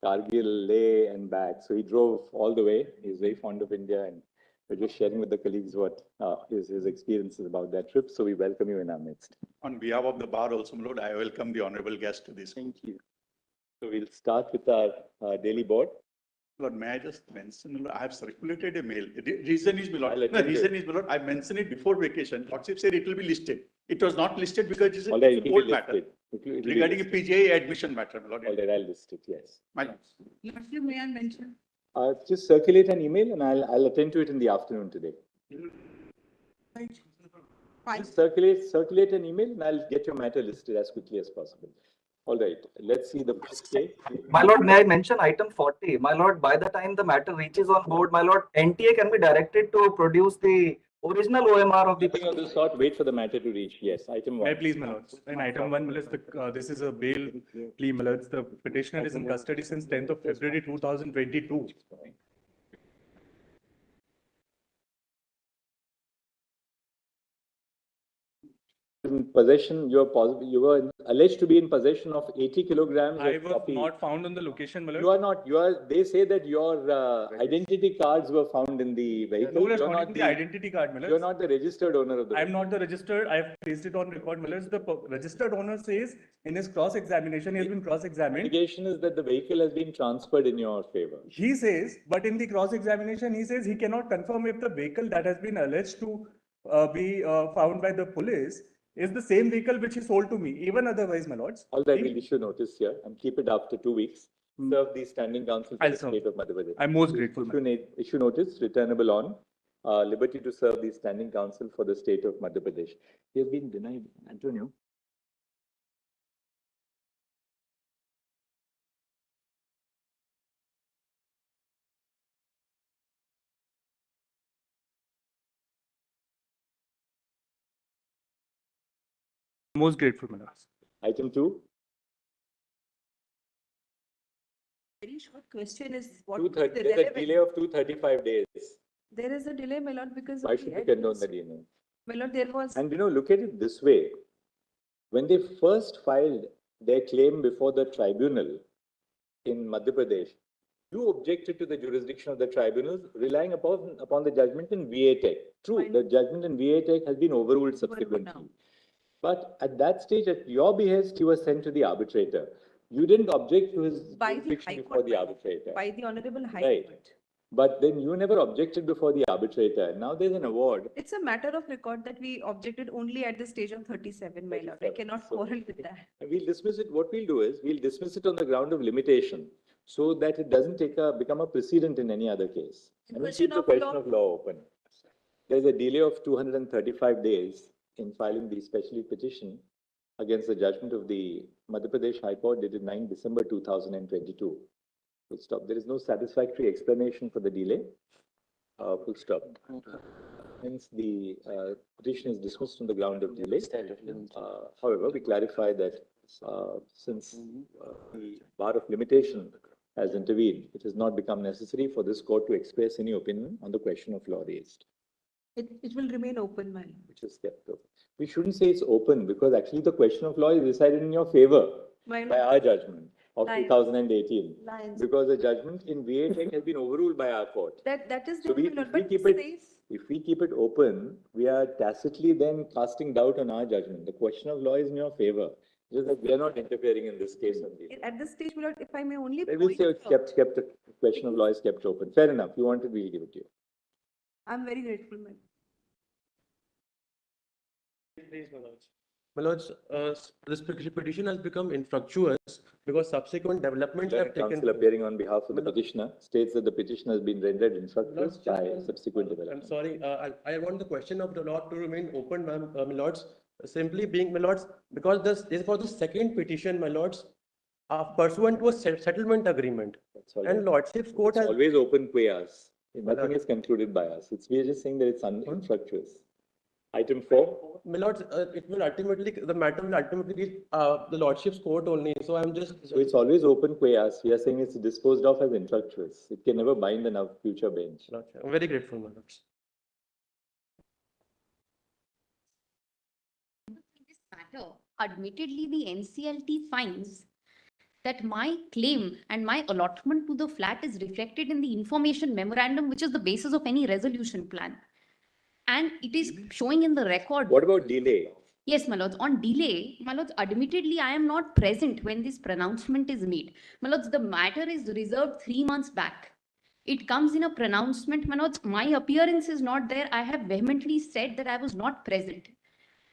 Kargil, Leh and back. So he drove all the way. He's very fond of India, and we're just sharing with the colleagues what his experiences about that trip. So we welcome you in our midst. On behalf of the bar also, my lord, I welcome the honorable guest to this. Thank you. So we'll start with our daily board. Lord, may I just mention, I have circulated a mail. The reason is, my lord, I mentioned it before vacation. Lordship said it will be listed. It was not listed because it's an old matter. Regarding a PGI admission matter, my lord. All right, I'll list it, yes. My lord. Lordship, may I mention? Just circulate an email and I'll attend to it in the afternoon today. Just circulate an email and I'll get your matter listed as quickly as possible. All right, let's see the first day. My lord, may I mention item 40? My lord, by the time the matter reaches on board, my lord, NTA can be directed to produce the original OMR of the... Nothing of the sort, wait for the matter to reach. Yes, item 1. May I please, my lords? In item 1, my lords, this is a bail plea, my lords. The petitioner is in custody since 10th of February 2022. In possession, you were alleged to be in possession of 80 kilograms. I was not found on the location, my lord. You are not. They say that your identity cards were found in the vehicle. No, you're not the identity card, my lord. You're not the registered owner of the vehicle. I'm not the registered. I have placed it on record, my lord. The registered owner says in his cross-examination, he has been cross-examined. The allegation is that the vehicle has been transferred in your favor. He says, but in the cross-examination, he says he cannot confirm if the vehicle that has been alleged to be found by the police is the same vehicle which he sold to me, even otherwise, my lords. All right, we'll issue notice here and keep it after 2 weeks. Serve the standing counsel for the state of Madhya Pradesh. I'm most grateful. Issue notice, returnable on liberty to serve the standing counsel for the state of Madhya Pradesh. He has been denied. Antonio. Most grateful, my lords. Item 2. Very short question is what There's a delay of 235 days. There is a delay, my lord, because Why should we condone the delay? My lord, there was. And look at it this way. When they first filed their claim before the tribunal in Madhya Pradesh, you objected to the jurisdiction of the tribunals, relying upon the judgment in VA Tech. True, the judgment in VA Tech has been overruled subsequently. But at that stage, at your behest, he was sent to the arbitrator. You didn't object to his jurisdiction before the arbitrator. By the Honorable High Court. But then you never objected before the arbitrator. Now there's an award. It's a matter of record that we objected only at the stage of 37, my lord. I cannot quarrel with that. We'll dismiss it. What we'll do is we'll dismiss it on the ground of limitation so that it doesn't become a precedent in any other case. And we'll keep the question of law open. There's a delay of 235 days in filing the special petition against the judgment of the Madhya Pradesh High Court dated 9 December 2022. Full stop. There is no satisfactory explanation for the delay. Full stop. Hence, the petition is dismissed on the ground of delay. However, we clarify that since the bar of limitation has intervened, it has not become necessary for this court to express any opinion on the question of law raised. It will remain open, my lord. Which is kept open. We shouldn't say it's open because actually the question of law is decided in your favor by our judgment of 2018. Because the judgment in VA Tech has been overruled by our court. That is so if we keep it open, we are tacitly then casting doubt on our judgment. The question of law is in your favor. Just that we are not interfering in this case only. At this stage, my lord, if I may only. I will say it's kept. The question of law is kept open. Fair enough. You want it, we'll give it to you. I'm very grateful, ma'am. Please, my lords, this petition has become infructuous because subsequent developments have taken. Counsel appearing on behalf of the petitioner states that the petition has been rendered infructuous by subsequent developments. I'm sorry, I want the question of the law to remain open, my lords. Simply being, my lords, because this is for the second petition, my lords, pursuant to a settlement agreement. And Lordship's court has always open queas. Nothing is concluded by us. We are just saying that it's infructuous. Item 4. My lords, the matter will ultimately be the Lordship's court only. So I'm just. So it's always open queas. We are saying it's disposed of as infructuous. It can never bind a future bench. I'm very grateful, my lords. In this matter, admittedly, the NCLT finds that my claim and my allotment to the flat is reflected in the information memorandum, which is the basis of any resolution plan. And it is showing in the record. What about delay? Yes, my lords, on delay, my lords, admittedly, I am not present when this pronouncement is made. My lords, the matter is reserved 3 months back. It comes in a pronouncement, my lords, my appearance is not there. I have vehemently said that I was not present.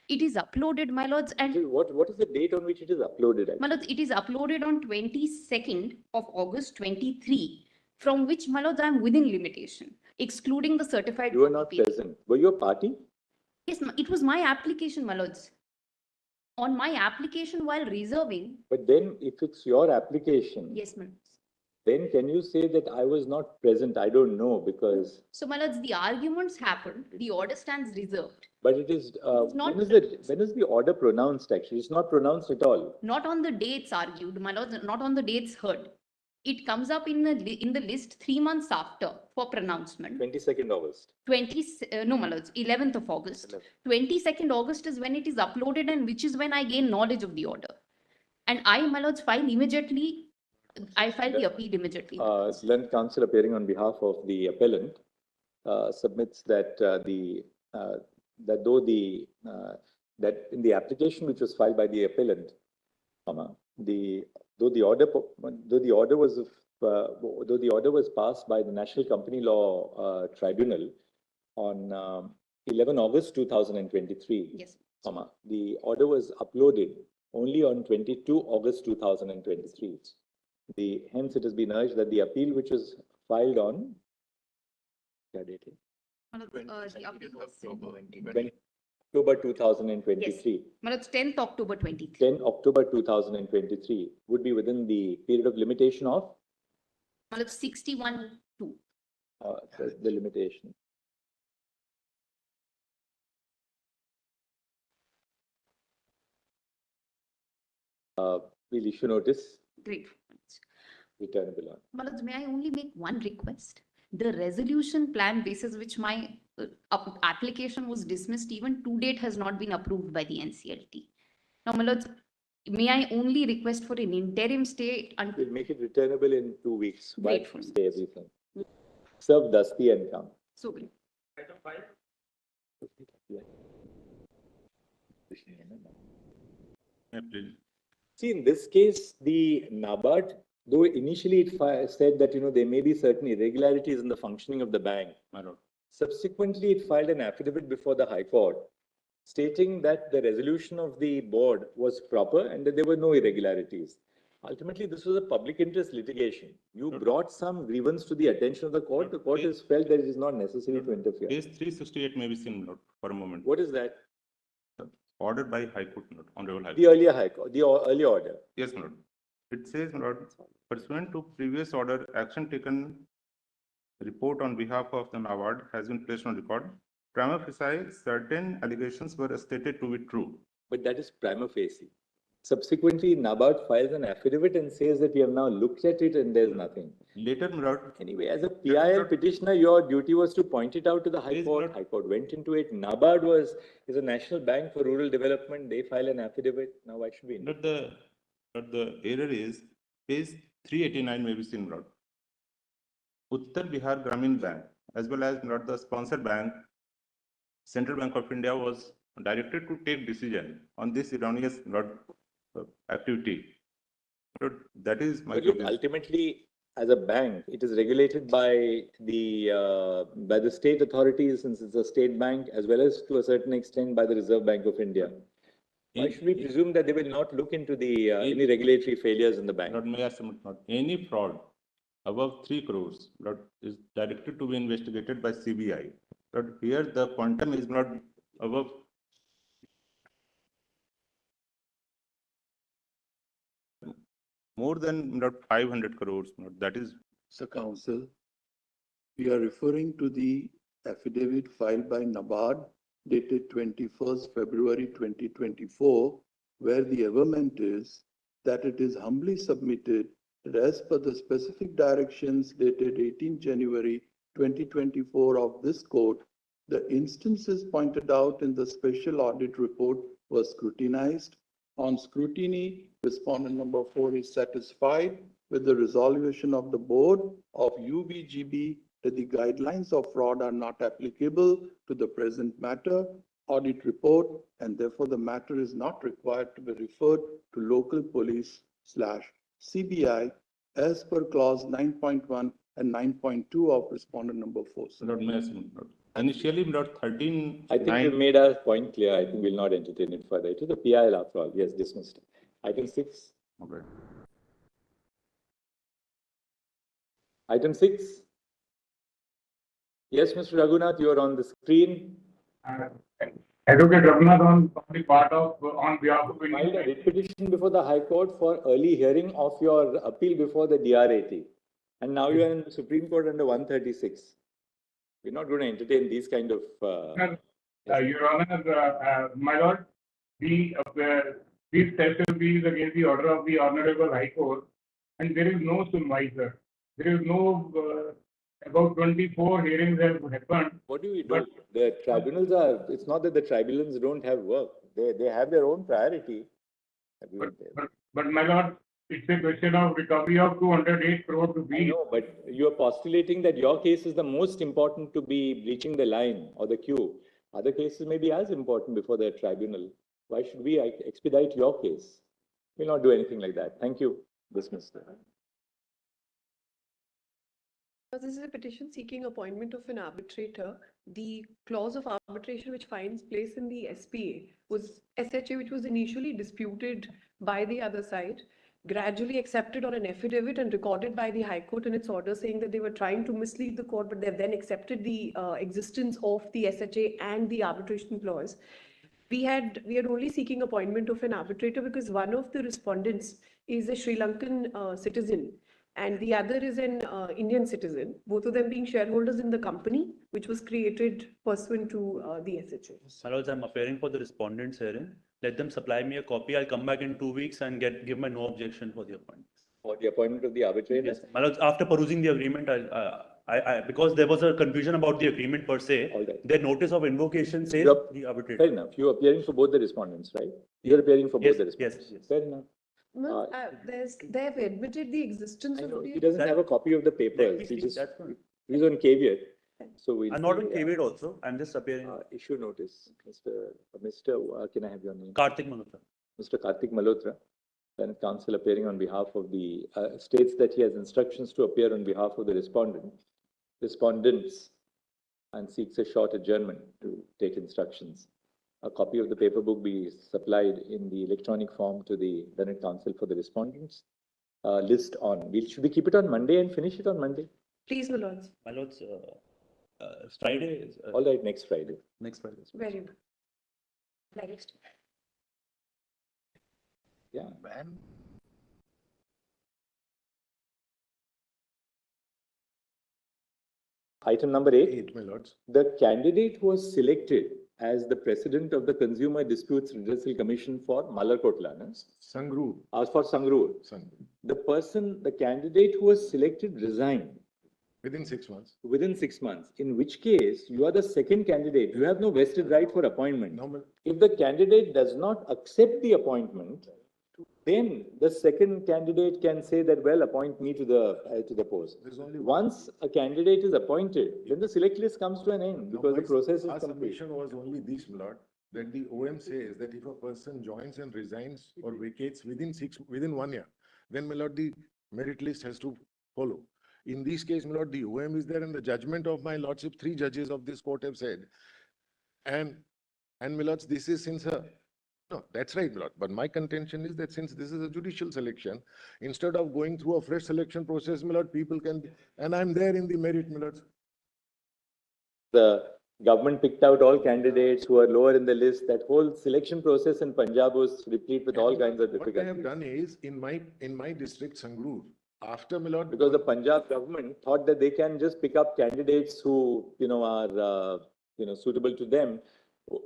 It is uploaded, my lords, and What is the date on which it is uploaded? my lords, it is uploaded on 22nd of August 23, from which, my lords, I am within limitation, excluding the certified. You were not copy. present. Were you a party? Yes, it was my application, my lords. On my application while reserving. But then if it's your application, Yes, my lords. then can you say that I was not present? I don't know because. So, my lords, the arguments happened, the order stands reserved. But it is, not when is the order pronounced actually? It's not pronounced at all. Not on the dates argued, my lords, not on the dates heard. It comes up in the list 3 months after for pronouncement. 22nd August. No, my lords, 11th of August. 22nd August is when it is uploaded and which is when I gain knowledge of the order. And I, my lords, file immediately. I file the appeal immediately. Learned counsel appearing on behalf of the appellant submits that that in the application which was filed by the appellant, though the order was passed by the National Company Law Tribunal on 11 August 2023. Yes. The order was uploaded only on 22 August 2023. Hence, it has been urged that the appeal which was filed on The appeal was October 2023. my lords, 10th October 23. 10 October 2023 would be within the period of limitation of My lords, 61-2. the limitation. We'll issue notice, Great. returnable on. My lords, may I only make one request? The resolution plan basis which my application was dismissed, even to date has not been approved by the NCLT. Now, my lords, may I only request for an interim stay until. We'll make it returnable in 2 weeks. Why Grateful. stay everything? Serve Dusty and come. So great. See, in this case, the NABARD, though initially it said that, there may be certain irregularities in the functioning of the bank. Subsequently, it filed an affidavit before the High Court stating that the resolution of the board was proper and that there were no irregularities. Ultimately, this was a public interest litigation. You brought some grievance to the attention of the court. The court has felt that it is not necessary to interfere. Case 368 may be seen, Lord, for a moment. What is that? Ordered by High Court, Lord, Honorable High Court. The earlier High Court, the earlier order. Yes, Lord. It says, Lord, pursuant to previous order, action taken, report on behalf of the NABARD has been placed on record. Prima facie, certain allegations were stated to be true. But that is prima facie. Subsequently, NABARD files an affidavit and says that we have now looked at it and there's nothing. Later, Lord. Anyway, as a PIL petitioner, your duty was to point it out to the High Yes, Court. Lord. High Court went into it. NABARD is a national bank for rural development. They file an affidavit. Now, why should we? But the error is, page 389 may be seen, Lord. Uttar Bihar Gramin Bank, as well as not the sponsor bank, Central Bank of India was directed to take decision on this erroneous activity. But that is my. But look, ultimately, as a bank, it is regulated by the state authorities, since it's a state bank, as well as to a certain extent by the Reserve Bank of India. Why should we presume that they will not look into the any regulatory failures in the bank? Lord, may I submit, not any fraud above 3 crores, Lord, is directed to be investigated by CBI. Lord, here the quantum is not above. More than not 500 crores, Lord, that is. Sir Counsel, we are referring to the affidavit filed by NABARD dated 21st February 2024, where the averment is that it is humbly submitted that as per the specific directions dated 18 January 2024 of this court, the instances pointed out in the special audit report were scrutinized On scrutiny, respondent number 4 is satisfied with the resolution of the board of UBGB that the guidelines of fraud are not applicable to the present matter, audit report, and therefore the matter is not required to be referred to local police / CBI as per clause 9.1 and 9.2 of respondent number 4. Lord Mayor, initially, Lord 13. I think we made our point clear. I think we'll not entertain it further. It is a PIL after all. Yes, dismissed. Item 6. Okay. Item 6. Yes, Mr. Raghunath, you are on the screen. Advocate Raghunath on the part of, on behalf of Filed a writ petition before the High Court for early hearing of your appeal before the DRAT. And now you are in the Supreme Court under 136. We're not going to entertain these kind of... Your Honor, my lord, these session is against the order of the Honorable High Court, and there is no supervisor. There is no, about 24 hearings have happened. What do we do? The tribunals are, it's not that the tribunals don't have work. They have their own priority. But my lord, it's a question of recovery of 208 crore rupees. No, but you are postulating that your case is the most important to be breaching the line or the queue. Other cases may be as important before the tribunal. Why should we expedite your case? We'll not do anything like that. Thank you. Dismissed. This is a petition seeking appointment of an arbitrator. The clause of arbitration which finds place in the SPA was SHA, which was initially disputed by the other side, gradually accepted on an affidavit and recorded by the High Court in its order, saying that they were trying to mislead the court, but they've then accepted the existence of the SHA and the arbitration clause. We are only seeking appointment of an arbitrator because one of the respondents is a Sri Lankan citizen and the other is an Indian citizen, both of them being shareholders in the company, which was created pursuant to the SHA. My lords, I'm appearing for the respondents herein. Let them supply me a copy. I'll come back in 2 weeks and give my no objection for the appointment. For the appointment of the arbitrator? Yes, my lords, after perusing the agreement, because there was a confusion about the agreement per se, their notice of invocation says the arbitrator. Fair enough. You are appearing for both the respondents, right? You are appearing for both the respondents. Yes. Fair enough. They have admitted the existence of the... He doesn't have a copy of the papers. He's on caveat. So I'm not on caveat also. I'm just appearing. Issue notice. Can I have your name? Karthik Malhotra. Mr. Karthik Malhotra, Senate Counsel appearing on behalf of the, states that he has instructions to appear on behalf of the respondents and seeks a short adjournment to take instructions. A copy of the paper book be supplied in the electronic form to the Senate Counsel for the respondents. List on. Should we keep it on Monday and finish it on Monday? Please, my lords. My lords, Friday is... All right, next Friday. Next Friday. Very good. Next. Yeah. Item number 8. My lords. The candidate who was selected as the president of the Consumer Disputes Judicial Commission for Mallarkotla, Sangrur. As for Sangrur. The candidate who was selected resigned. Within 6 months. Within 6 months, in which case you are the second candidate. You have no vested right for appointment. No, if the candidate does not accept the appointment, then the second candidate can say that, well, appoint me to the post. Once a candidate is appointed, then the select list comes to an end because the process is complete. Our submission was only this, my lord, that the OM says that if a person joins and resigns or vacates within 1 year, then, my lord, the merit list has to follow. In this case, my lord, the OM is there and the judgment of my lordship, 3 judges of this court have said. And my lords, this is since no, that's right, my lord. But my contention is that since this is a judicial selection, instead of going through a fresh selection process, my lord, people can, and I'm there in the merit, my lord. The government picked out all candidates who are lower in the list. That whole selection process in Punjab was replete with all kinds of difficulties. What I have done is, in my district, Sangrur, after, my lord, because the Punjab government thought that they can just pick up candidates who, are, suitable to them,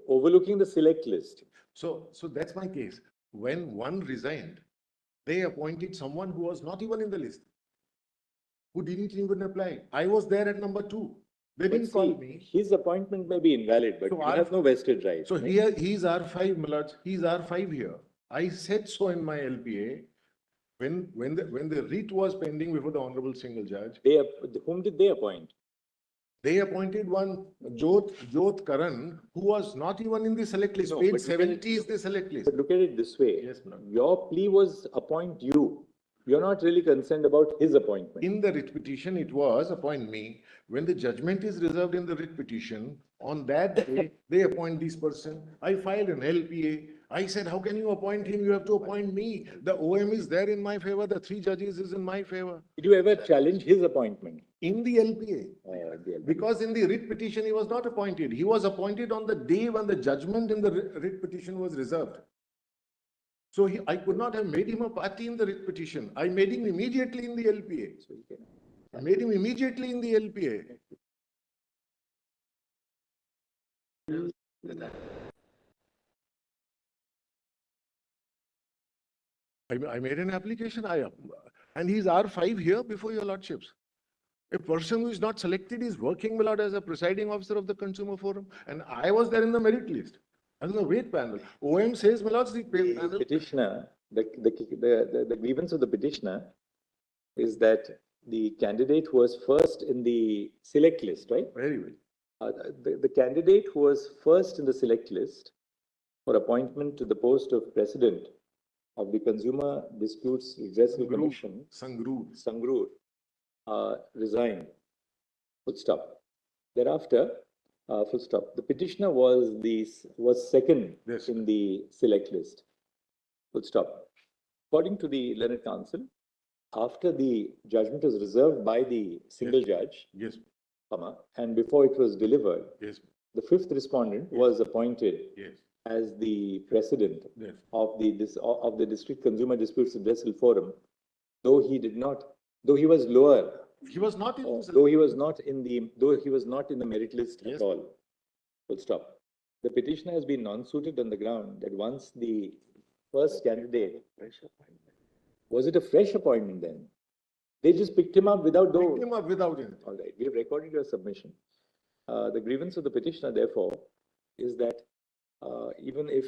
overlooking the select list. So that's my case. When one resigned, they appointed someone who was not even in the list, who didn't even apply. I was there at number 2. They didn't call me. His appointment may be invalid, but he has no vested right. So here, he's R5, my lords. He's R5 here. I said so in my LPA. When the writ was pending before the Honorable Single Judge, Whom did they appoint? they appointed one Jyot Karan, who was not even in the select list. No, Page but look at 70 is the select list. But look at it this way. Yes, ma'am. Your plea was appoint you. You're not really concerned about his appointment. In the writ petition, it was appoint me. When the judgment is reserved in the writ petition, on that day, they appoint this person. I filed an LPA. I said, how can you appoint him? You have to appoint me. The OM is there in my favor. The 3 judges is in my favor. Did you ever challenge his appointment? In the LPA. Because in the writ petition, he was not appointed. He was appointed on the day when the judgment in the writ petition was reserved. So I could not have made him a party in the writ petition. I made him immediately in the LPA. I made him immediately in the LPA. I made an application, and he's R5 here before your lordships. A person who is not selected is working, my lord, as a presiding officer of the Consumer Forum, and I was there in the merit list. And the wait panel. OM says, my lord, the panel. Petitioner, the grievance of the petitioner is that the candidate was first in the select list, right? Very well. The candidate who was first in the select list for appointment to the post of president of the Consumer Disputes Redressal Commission, Sangrur, resigned. Full stop. Thereafter, full stop. The petitioner was second in the select list. Full stop. According to the learned counsel, after the judgment was reserved by the single judge, and before it was delivered, the 5th respondent was appointed as the president of the District Consumer Disputes Redressal Forum, though he was lower. He was not in though he was not in the merit list at all. Full stop. The petitioner has been non-suited on the ground that once the first candidate, was it a fresh appointment then? They just picked him up without him. All right, we have recorded your submission. The grievance of the petitioner, therefore, is that even if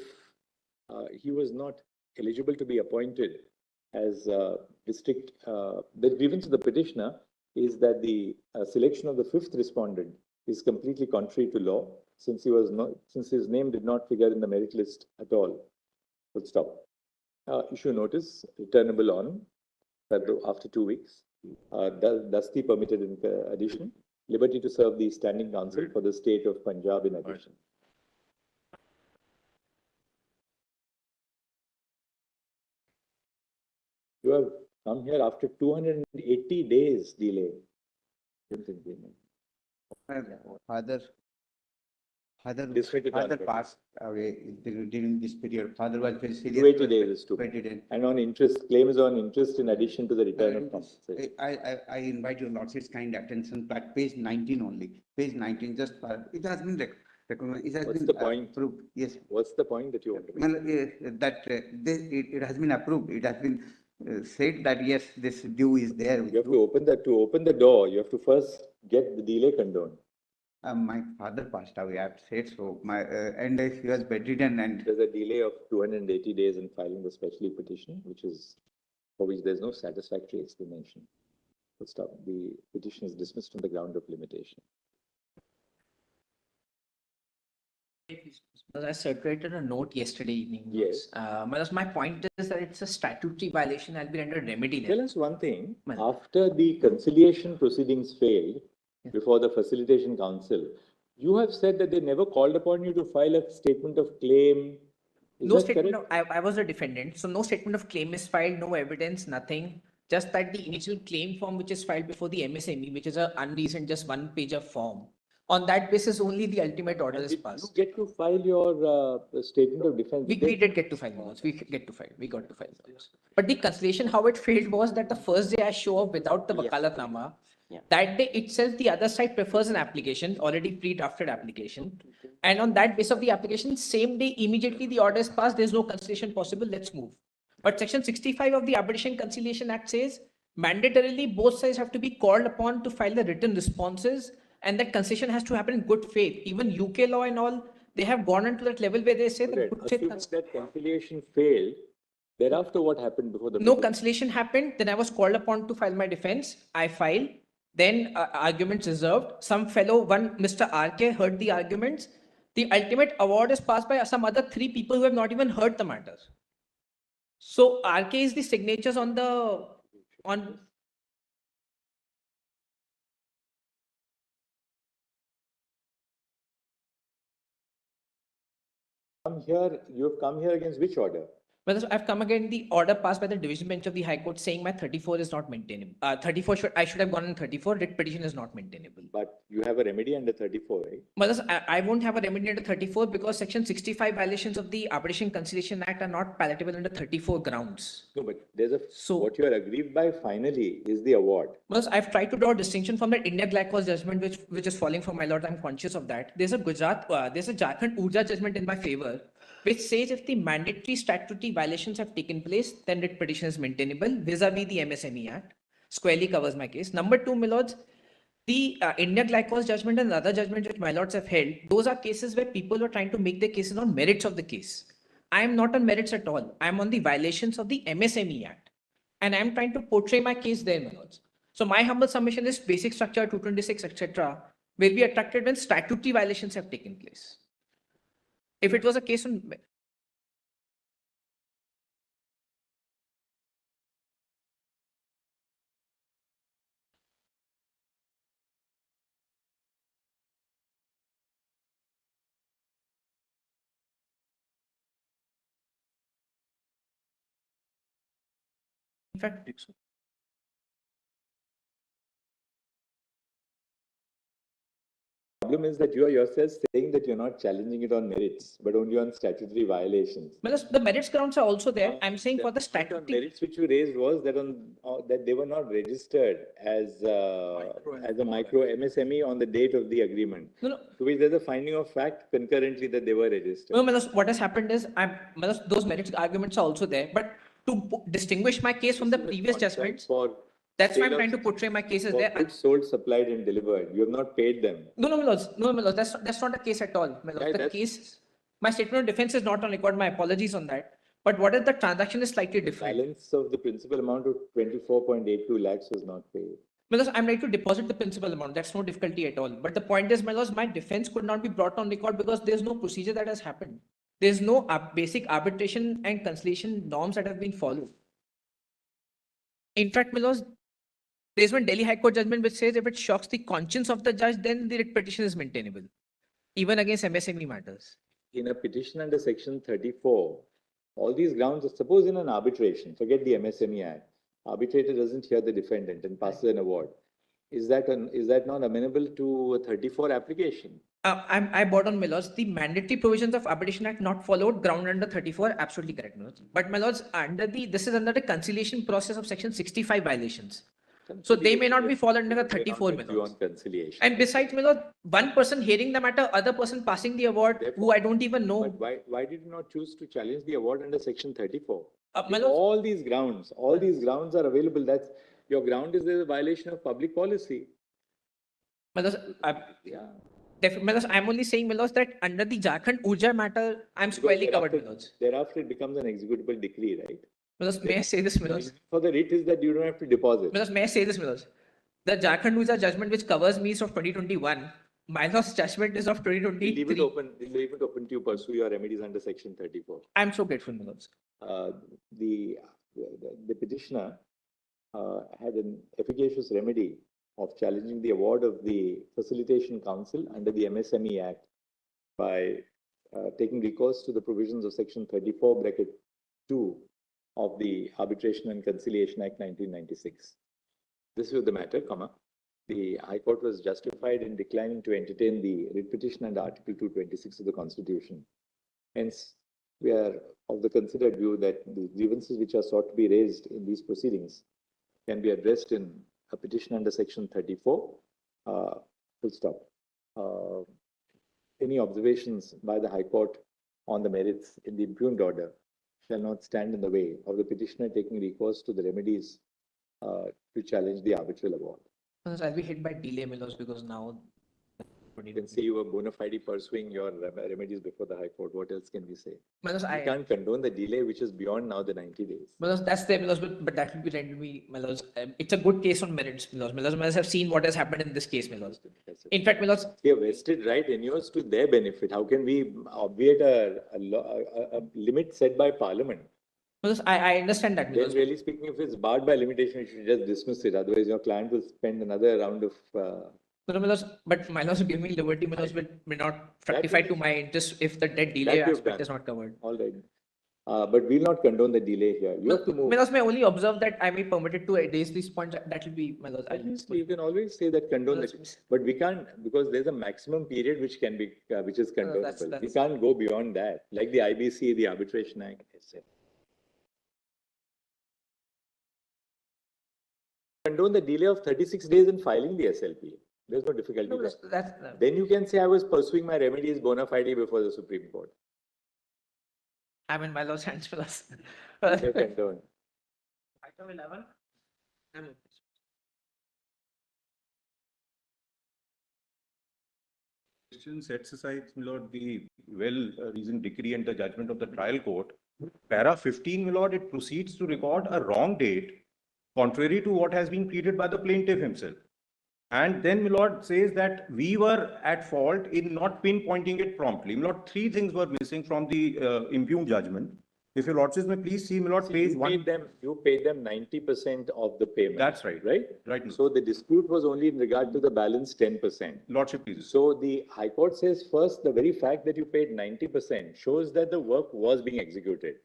he was not eligible to be appointed as the grievance of the petitioner is that the selection of the 5th respondent is completely contrary to law, since his name did not figure in the merit list at all. Full stop. Issue notice returnable on after 2 weeks. Dusty permitted in addition. Liberty to serve the standing counsel for the state of Punjab in addition. You have come here after 280 days delay. Father passed away during this period. Father was very serious. 280 days is too much. And on interest, claim is on interest in addition to the return of compensation. I invite your lordship's kind attention, but page 19 only. Page 19, just it has been recognized. It has What's been the point? Approved. Yes. What's the point that you want to make? Well, it has been approved. It has been said that yes, this due is there. You have to open the door. You have to first get the delay condoned. My father passed away. I have said so. And he was bedridden, and there's a delay of 280 days in filing the special petition, for which there's no satisfactory explanation. Full stop. The petition is dismissed on the ground of limitation. I circulated a note yesterday evening. Yes. My point is that it's a statutory violation. I'll be under remedy. Tell us one thing. After the conciliation proceedings failed before the facilitation council, you have said that they never called upon you to file a statement of claim. No statement. I was a defendant, so no statement of claim is filed. No evidence. Nothing. Just that the initial claim form which is filed before the MSME, which is a unreasoned just 1-page of form. On that basis, only the ultimate order is passed. You get to file your statement of defense. We did get to file those. We got to file those. But the conciliation, how it failed was that the first day I show up without the wakalatnama, that day itself, the other side prefers an application, already pre-drafted application. And on that basis of the application, same day, immediately the order is passed. There's no conciliation possible. Let's move. But section 65 of the Arbitration Conciliation Act says, mandatorily, both sides have to be called upon to file the written responses. And that concession has to happen in good faith. Even UK law and all, they have gone into that level where they say that good faith. Assuming that conciliation failed, Thereafter, what happened before the? No conciliation happened. Then I was called upon to file my defense. I filed. Then arguments reserved. Some fellow, one Mr. RK heard the arguments. The ultimate award is passed by some other 3 people who have not even heard the matter. So RK is the signatures on the, on. You have come here against which order? Well, I've come again the order passed by the division bench of the High Court saying my 34 is not maintainable. 34 I should have gone on 34. Writ petition is not maintainable. But you have a remedy under 34, right? Well, I won't have a remedy under 34 because section 65 violations of the Arbitration Conciliation Act are not palatable under 34 grounds. No, but there's what you are aggrieved by finally is the award. Well, I've tried to draw a distinction from that India Glycol judgment, which is falling from my lord. I'm conscious of that. There's a Jharkhand Urja judgment in my favor, which says if the mandatory statutory violations have taken place, then writ petition is maintainable vis-a-vis the MSME Act. Squarely covers my case. Number 2, my lords, the India Glycol judgment and other judgments which my lords have held, those are cases where people were trying to make their cases on merits of the case. I am not on merits at all. I am on the violations of the MSME Act. And I am trying to portray my case there, my lords. So my humble submission is basic structure 226, etc. will be attracted when statutory violations have taken place. If it was a case on. In fact, Problem is that you are yourself saying that you're not challenging it on merits, but only on statutory violations. Well, the merits grounds are also there. I'm saying for the statutory merits which you raised was that that they were not registered as a micro MSME on the date of the agreement. No. So there's a finding of fact concurrently that they were registered. No, what has happened is those merits arguments are also there, but to distinguish my case from the previous judgments. That's why I'm trying to portray my cases there. Goods sold, supplied, and delivered. You have not paid them. No, my lords. That's not the case at all. My lords. The case, my statement of defense is not on record. My apologies on that. But what if the transaction is slightly different? Balance of the principal amount of 24.82 lakhs was not paid. My lords, I'm ready to deposit the principal amount. That's no difficulty at all. But the point is, my lords, my defense could not be brought on record because there's no procedure that has happened. There's no basic arbitration and conciliation norms that have been followed. In fact, my lords, there's one Delhi High Court judgment which says if it shocks the conscience of the judge, then the writ petition is maintainable, even against MSME matters. In a petition under section 34, all these grounds, suppose in an arbitration, forget the MSME Act, arbitrator doesn't hear the defendant and passes an award. Is that not amenable to a 34 application? I brought on, my lords, the mandatory provisions of Arbitration Act not followed, ground under 34, absolutely correct, my lords. But my lords, this is under the conciliation process of section 65 violations. So they may not be fall under the 34 minutes. And besides, my lord, one person hearing the matter, other person passing the award, therefore, who I don't even know. But why did you not choose to challenge the award under section 34? All these grounds are available. That's your ground is a violation of public policy. My lord, I'm only saying, my lords, that under the Jharkhand Urja matter, I'm squarely covered, my lords. Thereafter, it becomes an executable decree, right? May I say this, my lords? For the writ is that you don't have to deposit. May I say this, my lords? The Jharkhand Urja judgment which covers me is of 2021. My lord's judgment is of 2023. Leave it open to pursue your remedies under section 34. I'm so grateful, my lords. The petitioner had an efficacious remedy of challenging the award of the Facilitation Council under the MSME Act by taking recourse to the provisions of section 34(2) of the Arbitration and Conciliation Act 1996. This was the matter, the High Court was justified in declining to entertain the writ petition under Article 226 of the Constitution. Hence, we are of the considered view that the grievances which are sought to be raised in these proceedings can be addressed in a petition under section 34, full stop. Any observations by the High Court on the merits in the impugned order shall not stand in the way of the petitioner taking recourse to the remedies to challenge the arbitral award. I'll be hit by delay, my lords, because now You can say you were bona fide pursuing your remedies before the High Court. What else can we say? Malos, We can't condone the delay, which is beyond now the 90 days. Malos, that's there, Malos, but that will be rendered me, Malos. It's a good case on merits, Malos. Malos have seen what has happened in this case, Malos. In fact, Malos. We have vested right yours to their benefit. How can we obviate a limit set by Parliament? Malos, I understand that, Then Malos. really speaking, if it's barred by limitation, you should just dismiss it. Otherwise, your client will spend another round of. But Malos give me liberty, Malos will not fructify to my interest if the debt delay aspect is not covered. All right. But we'll not condone the delay here. You have to move. Malos may only observe that I may permitted to raise these points. That will be Malos. You can always say that condone it, but we can't because there's a maximum period which can be which is condonable. We can't go beyond that, like the IBC, the Arbitration Act. Condone the delay of 36 days in filing the SLP. There's no difficulty. Then you can say I was pursuing my remedies bona fide before the Supreme Court. I'm in Malos hands, Malos. You condone. Item 11. Question sets aside, my lord, the well-reasoned decree and the judgment of the trial court. Para 15, my lord, it proceeds to record a wrong date contrary to what has been pleaded by the plaintiff himself. And then, my lord, says that we were at fault in not pinpointing it promptly. My lord, three things were missing from the impugned judgment. If your lordships may please see, my lord, page 1. You paid them 90% of the payment. That's right. Right? Right. So the dispute was only in regard to the balance 10%. Lordship, please. So the High Court says first, the very fact that you paid 90% shows that the work was being executed.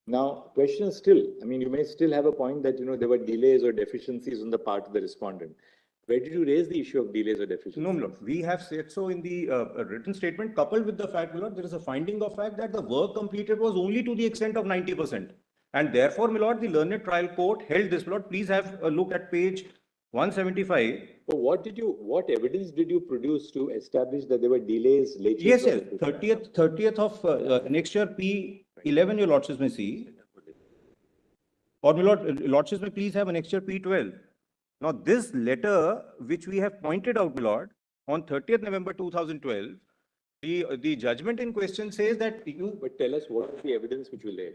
Now, question is still, I mean, you may still have a point that, there were delays or deficiencies on the part of the respondent. Where did you raise the issue of delays or deficiencies? No, my lord. We have said so in the written statement, coupled with the fact, my lord, there is a finding of fact that the work completed was only to the extent of 90%. And therefore, my lord, the learned trial court held this, my lord. Please have a look at page 175. So what evidence did you produce to establish that there were delays late? Yes, yes. 30th of next year, P11, your lordships may see. Or my lord, lordships may please have an next year P12. Now, this letter, which we have pointed out, my lord, on 30th November 2012, the judgment in question says that you... But tell us what is the evidence which you laid?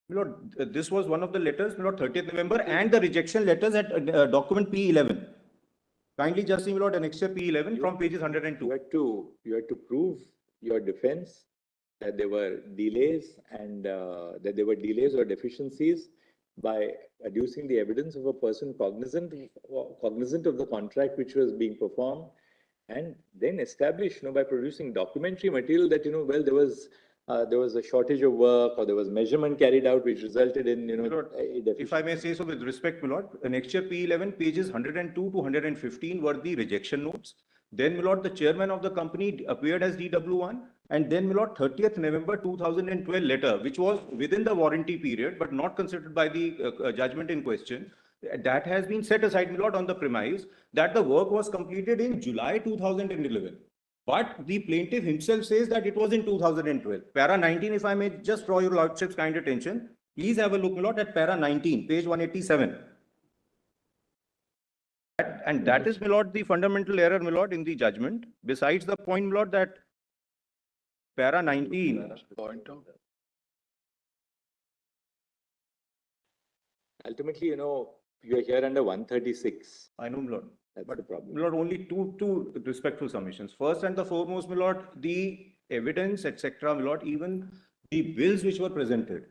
My lord, this was one of the letters, my lord, 30th November, and the rejection letters at document P11. Kindly just see, my lord, annexure P11 from pages 102. You had to prove your defense that there were delays and that there were delays or deficiencies by adducing the evidence of a person cognizant of the contract which was being performed, and then establish, by producing documentary material that, well, there was a shortage of work or there was measurement carried out which resulted in, if I may say so with respect, my lord, annexure P11, pages 102 to 115 were the rejection notes. Then, my lord, the chairman of the company appeared as DW1. And then, my lord, 30th November 2012 letter, which was within the warranty period, but not considered by the judgment in question, that has been set aside, my lord, on the premise that the work was completed in July 2011. But the plaintiff himself says that it was in 2012. Para 19, if I may just draw your lordship's kind attention, please have a look, my lord, at para 19, page 187. And that is, my lord, the fundamental error, my lord, in the judgment. Besides the point, my lord, that para 19. Ultimately, you are here under 136. I know, my lord. That's the problem. My lord, only two respectful submissions. First and the foremost, my lord, the evidence, etc., my lord, even the bills which were presented.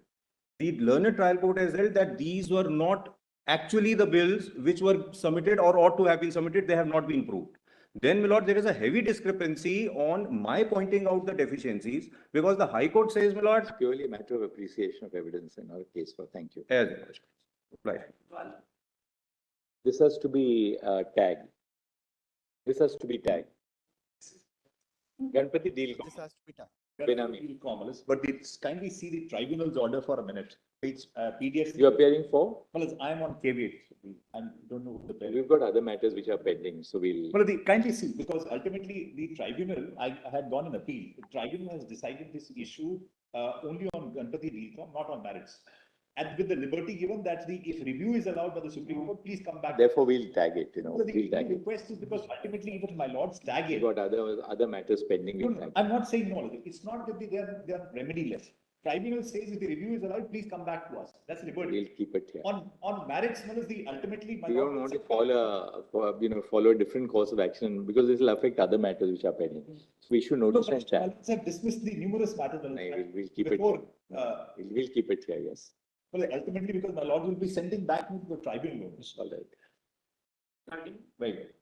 The learned trial court has held that these were not actually the bills which were submitted or ought to have been submitted. They have not been proved. Then, my lord, there is a heavy discrepancy on my pointing out the deficiencies because the High Court says, my lord, it's purely a matter of appreciation of evidence in our case for. Thank you. As right. This has to be tagged. This has to be tagged. Ganpati deal. This has to be tagged. Benami. But kindly see the tribunal's order for a minute. Page PDF. You are appearing for? Well, I am on KV8. I don't know the. We've got other matters which are pending, so we'll. Well, kindly see, because ultimately the tribunal, I had gone an appeal. The tribunal has decided this issue only on Ganpati Deelcom, not on merits. and with the liberty given that if review is allowed by the Supreme Court, please come back. Therefore, we'll tag it, you know, So the we'll tag it. request is because ultimately, even my lords tag We've it. got other matters pending. No, we'll no, tag it. I'm not saying no, it's not that they are remediless. Tribunal says if the review is allowed, please come back to us. That's liberty. We'll keep it here. On merits, ultimately, my We don't want to follow a different course of action because this will affect other matters which are pending. So we should notice and chat. have dismissed the numerous matters. We'll keep before, it. We'll keep it here, yes. Well, ultimately, because my lord will be sending back to the tribunal. All right. Very good.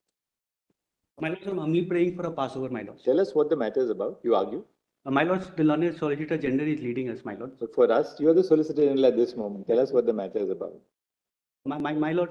My lord, I'm humbly praying for a Passover, my lord. Tell us what the matter is about. You argue. My lord, the learned Solicitor General is leading us, my lord. So for us, you are the Solicitor General at this moment. Tell us what the matter is about. My lord.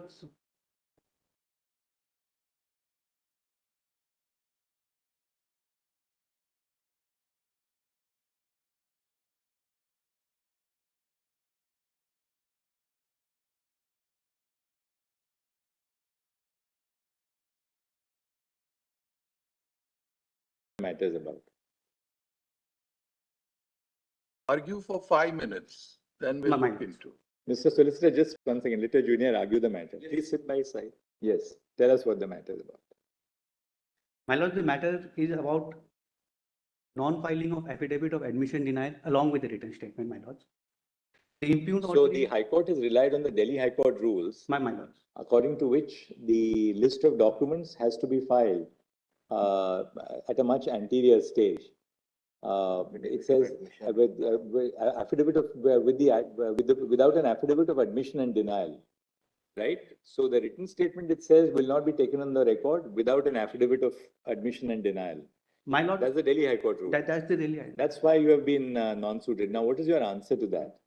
Matter is about. Argue for 5 minutes, then we'll look into. Mr. Solicitor, just one second. Let your junior argue the matter. Please sit by his side. Yes. Tell us what the matter is about. My lord, the matter is about non-filing of affidavit of admission denial along with the written statement, my lord. The impugned So the High Court has relied on the Delhi High Court rules, my lord, according to which the list of documents has to be filed at a much anterior stage. It says without an affidavit of admission and denial, right? So the written statement, it says, will not be taken on the record without an affidavit of admission and denial. My lord, that's the Delhi High Court rule. That's the Delhi High Court. That's why you have been non-suited. Now, what is your answer to that?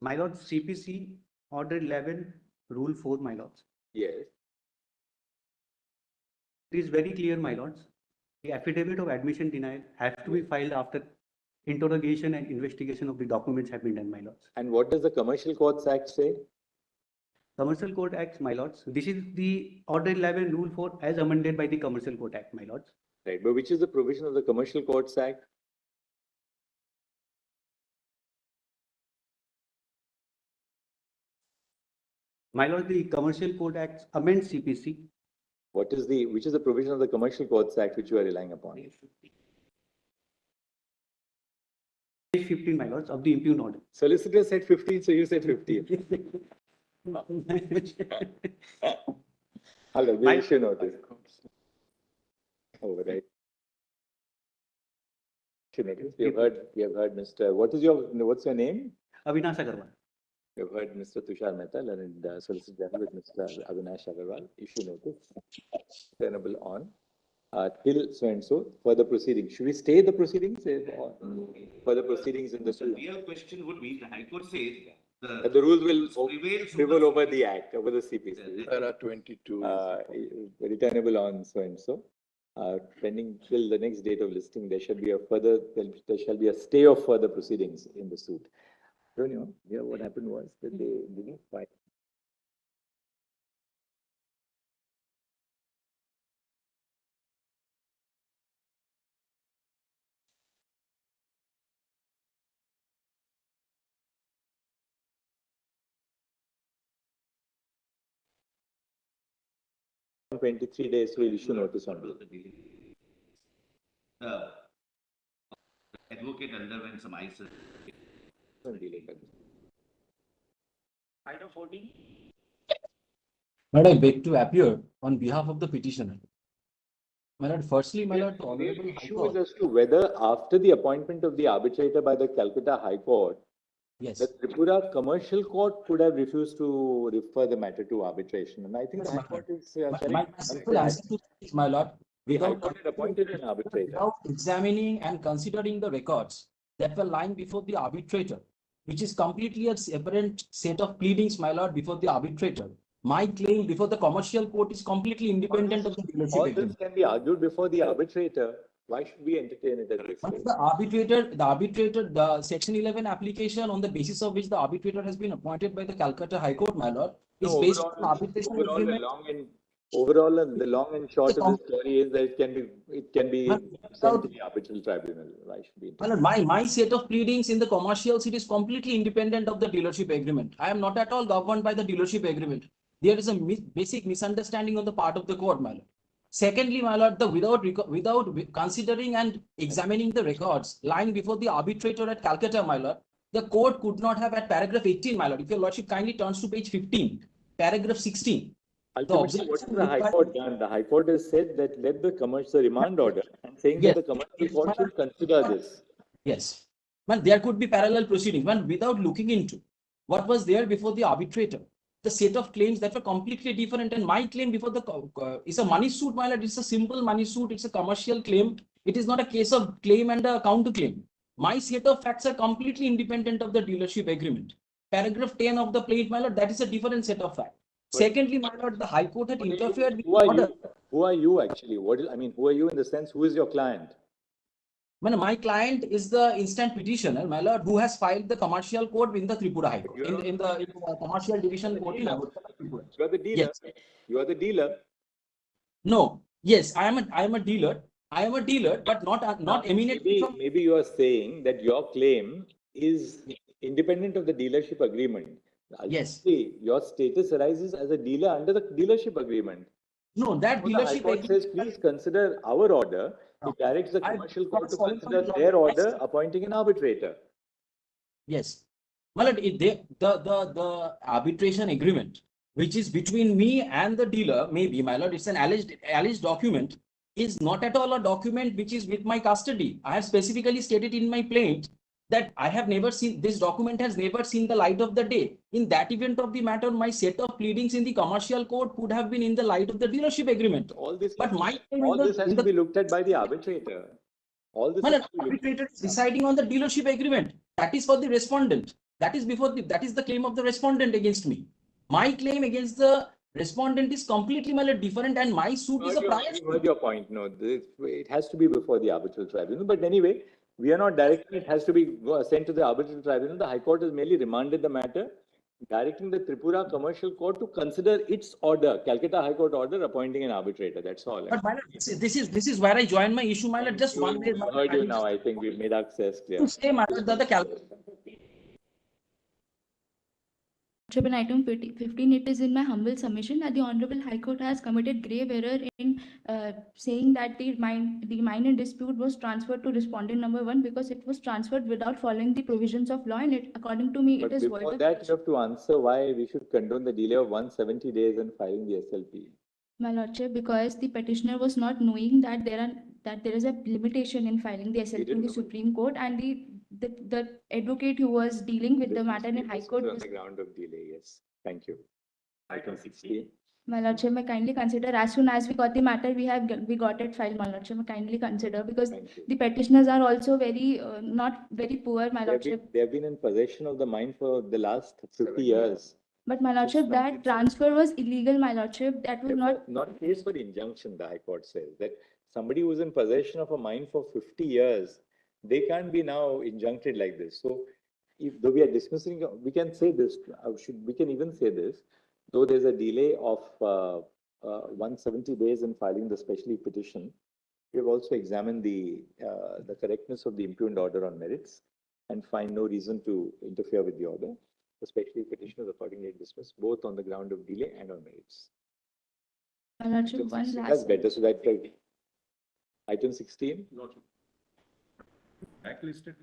My lord, CPC Order 11, Rule 4, my lords. Yes. It is very clear, my lords. The affidavit of admission denial has to be filed after interrogation and investigation of the documents have been done, my lords. And what does the Commercial Courts Act say? Commercial Court Act, my lords. This is the Order 11, Rule 4 as amended by the Commercial Court Act, my lords. Right, but which is the provision of the Commercial Courts Act? My lord, the Commercial Court Act amends CPC. Which is the provision of the Commercial Courts Act which you are relying upon? Page 15, my lords, of the impugned order. Solicitor said 15, so you said 15. Hello, we issue notice. Oh, right. We have heard Mr. What's your name? Avinash Agarwal. We have heard Mr. Tushar Mehta and Solicitor General with Mr. Avinash Agarwal. Issue notice. Tenable on till so and so for the proceedings. Should we stay the proceedings for the proceedings in the suit? The real question would be the High Court says the rules will prevail over the Act, over the CPC. There are 22. Returnable on so and so. Pending till the next date of listing, there shall be a stay of further proceedings in the suit. Don't you know? Yeah, what happened was that they didn't file. In 23 days, we'll issue notice on bill. The advocate underwent some ISIS. Item 14. But I beg to appear on behalf of the petitioner. My lord, firstly, my lord, the Honorable High issue Court. is as to whether after the appointment of the arbitrator by the Calcutta High Court, yes, the Tripura Commercial Court could have refused to refer the matter to arbitration. And I think the High Court is my simple answer to that is, my lord, the High Court had appointed an arbitrator. without examining and considering the records that were lying before the arbitrator, which is completely a separate set of pleadings, my lord, before the arbitrator. My claim before the commercial court is completely independent of the dealership All agreement. this can be argued before the arbitrator. Why should we entertain it at this But stage? the Section 11 application on the basis of which the arbitrator has been appointed by the Calcutta High Court, my lord, is based on arbitration agreement. Overall, the long and short of the story is that it can be sent to the arbitral tribunal. Why should be? My set of pleadings in the commercials, it is completely independent of the dealership agreement. I am not at all governed by the dealership agreement. There is a basic misunderstanding on the part of the court, my lord. Secondly, my lord, without considering and examining the records lying before the arbitrator at Calcutta, my lord, the court could not have at paragraph 18, my lord. If your lordship kindly turns to page 15, paragraph 16. Ultimately, what has the High Court done? The High Court has said that let the commercial remand order and saying that the commercial court should consider this. Yes. Man, there could be parallel proceedings, man, without looking into what was there before the arbitrator. The set of claims that were completely different, and my claim before the is a money suit, my lord. It's a simple money suit. It's a commercial claim. It is not a case of claim and a counterclaim. My set of facts are completely independent of the dealership agreement. Paragraph 10 of the plaint, my lord, that is a different set of facts. Secondly, my lord, the High Court had interfered with order. Who are you actually? Who are you in the sense? Who is your client? My client is the instant petitioner, my lord, who has filed the commercial court in the Tripura High Court, in the commercial division court in Tripura. You are the dealer. Yes. You are the dealer. No. Yes, I am a dealer. I am a dealer, but not eminently from. Maybe you are saying that your claim is independent of the dealership agreement. Yes. Your status arises as a dealer under the dealership agreement. No, that dealership agreement says, please consider our order. It directs the commercial court to consider their order, appointing an arbitrator. Yes. My lord, the arbitration agreement, which is between me and the dealer, maybe, my lord, it's an alleged document, is not at all a document which is with my custody. I have specifically stated in my plaint that I have never seen, this document has never seen the light of the day. In that event of the matter, my set of pleadings in the commercial court could have been in the light of the dealership agreement. All this, but this has to be looked at by the arbitrator. All this arbitrator is deciding on the dealership agreement. That is for the respondent. That is that is the claim of the respondent against me. My claim against the respondent is completely different, and my suit is a prior. You heard your point. No, it has to be before the arbitral tribunal. But anyway, we are not directing it has to be sent to the arbitral tribunal. The High Court has merely remanded the matter, directing the Tripura Commercial Court to consider its order, Calcutta High Court order, appointing an arbitrator. That's all. But my lord, this is where I join my issue, my lord. Just one day. I heard you now. I think we've made access clear. To say, my lord, that the Calcutta. Item 15, it is in my humble submission that the Honorable High Court has committed grave error in saying that the mine in dispute was transferred to respondent number 1 because it was transferred without following the provisions of law, and it, according to me, But it is before void. that, you have to answer why we should condone the delay of 170 days in filing the SLP. My lordship, because the petitioner was not knowing that there is a limitation in filing the SLP in the Supreme Court, and the advocate who was dealing with the matter in High Court on was. the ground of delay. Yes, thank you. Item 16. My lordship, may kindly consider as soon as we got the matter, we got it filed. My lordship, may kindly consider, because the petitioners are also very not very poor. My lordship. They have been in possession of the mine for the last 50 years. But my lordship, that transfer was illegal. My lordship, that was not a case for injunction. The High Court says that somebody who's in possession of a mine for 50 years, they can't be now injuncted like this. So, though we are dismissing, we can say this. We can even say this. Though there's a delay of 170 days in filing the special petition, we have also examined the correctness of the impugned order on merits and find no reason to interfere with the order. The special petition is accordingly dismissed both on the ground of delay and on merits. My lordship, one That's last. better. So that item 16. Blacklisted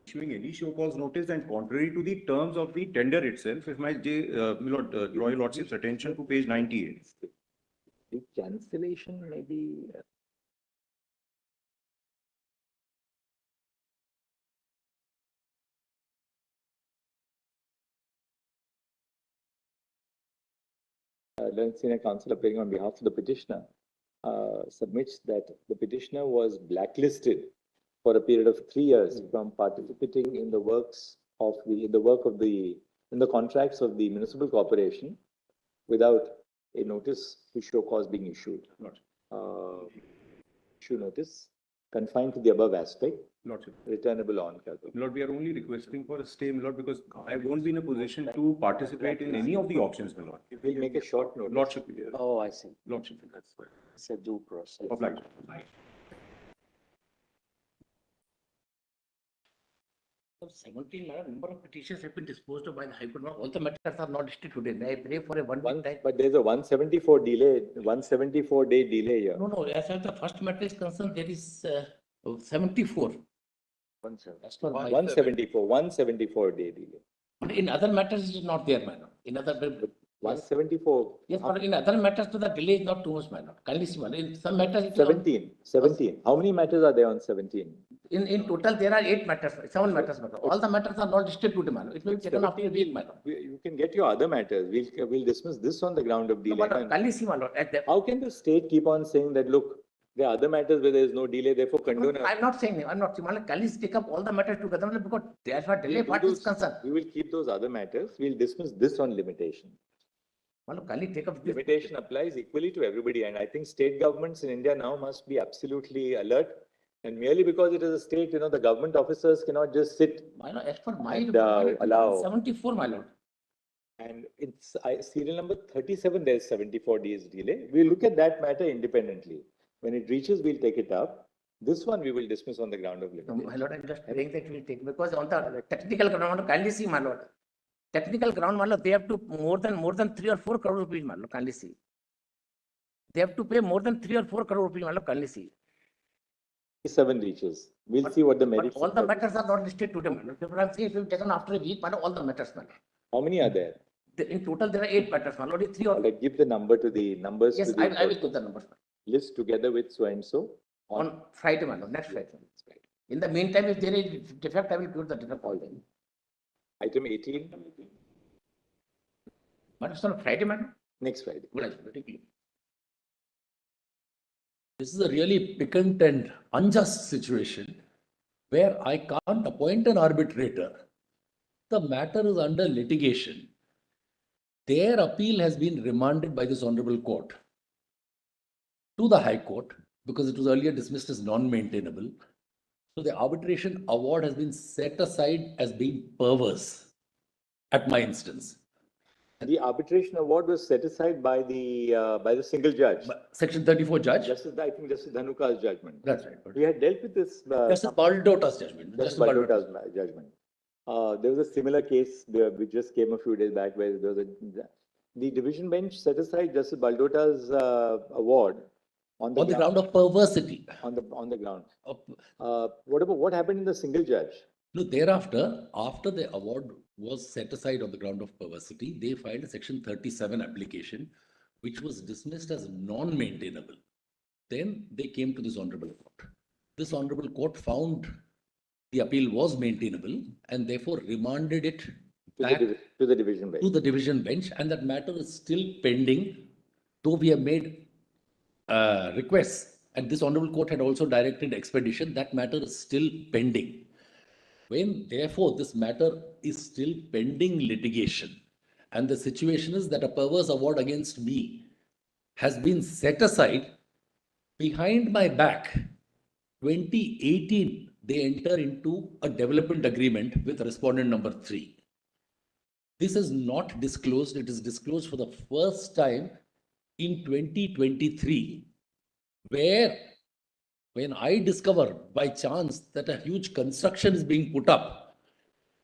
issuing any show cause notice and contrary to the terms of the tender itself, if my draw your lordship's attention to page 98. The cancellation maybe. Learned Senior Counsel appearing on behalf of the petitioner submits that the petitioner was blacklisted for a period of 3 years from participating in the in the contracts of the municipal corporation without a notice to show cause being issued. Issue notice confined to the above aspect, Lordship. returnable on. Lord, we are only requesting for a stay, my Lord, because I won't be in a position to participate in any of the options, my Lord. We'll make a short note. Lordship. Oh, I see. Lordship. It's a due process. Obliged. So 17 number of petitions have been disposed of by the High Court. All the matters are not listed today. They pray for a one time. But there's a 174 delay, 174 day delay here. No, as far as the first matter is concerned, there is 74. 174 day delay. But in other matters, it is not there, man. In other 174. Yes, but in other matters, the delay is not too much, man. Kindly see, man. In some matters, it is 17. How many matters are there on 17? in total, there are 8 matters, 7 matters, man. All the matters are not listed today, man. It will be taken after a week, man. You can get your other matters. We'll dismiss this on the ground of delay. No, but kindly see, man. How can the state keep on saying that, look, there are other matters where there is no delay, therefore condone? I'm not saying, man. Kindly take up all the matters together because there are delay part is concerned. We will keep those other matters. We'll dismiss this on limitation. Limitation applies equally to everybody, and I think state governments in India now must be absolutely alert. And merely because it is a state, the government officers cannot just sit as per my and report, allow. 74, my lord. And it's serial number 37. There is 74 days delay. We'll look at that matter independently. When it reaches, we'll take it up. This one we will dismiss on the ground of limitation. My lord, I'm just praying that we'll take because on the technical ground, kindly see, my lord. Technical ground, my lord, they have to more than 3 or 4 crore rupees, my lord, kindly see. They have to pay more than 3 or 4 crore rupees, my lord, kindly see. 7 reaches. We'll see what the merits. All the matters are not listed today, my lord. I'm saying if you've taken after a week, my lord, all the matters, my lord. How many are there? In total, there are 8 matters, my lord. 3 or. Give the number to the numbers. Yes, I will give the numbers. List together with so and so on Friday, my lord, next Friday. In the meantime, if there is defect, I will give the defect all then. Item 18. But it's on Friday, man. Next Friday. This is a really piquant and unjust situation where I can't appoint an arbitrator. The matter is under litigation. Their appeal has been remanded by this honorable court to the High Court because it was earlier dismissed as non-maintainable. So the arbitration award has been set aside as being perverse at my instance. The arbitration award was set aside by the single judge. Section 34 judge? I think Justice Dhanuka's judgment. That's right. We had dealt with this. Justice Baldota's judgment. Justice Baldota's judgment. There was a similar case which just came a few days back where there was the division bench set aside Justice Baldota's award on the ground of perversity. On the ground. What happened in the single judge? No, thereafter, after the award was set aside on the ground of perversity, they filed a Section 37 application, which was dismissed as non-maintainable. Then they came to this honorable court. This honorable court found the appeal was maintainable and therefore remanded it back to the division bench. To the division bench, and that matter is still pending, though we have made requests, and this honorable court had also directed expedition. That matter is still pending. When therefore this matter is still pending litigation, and the situation is that a perverse award against me has been set aside, behind my back, 2018, they enter into a development agreement with respondent number 3. This is not disclosed. It is disclosed for the first time in 2023, where when I discover by chance that a huge construction is being put up,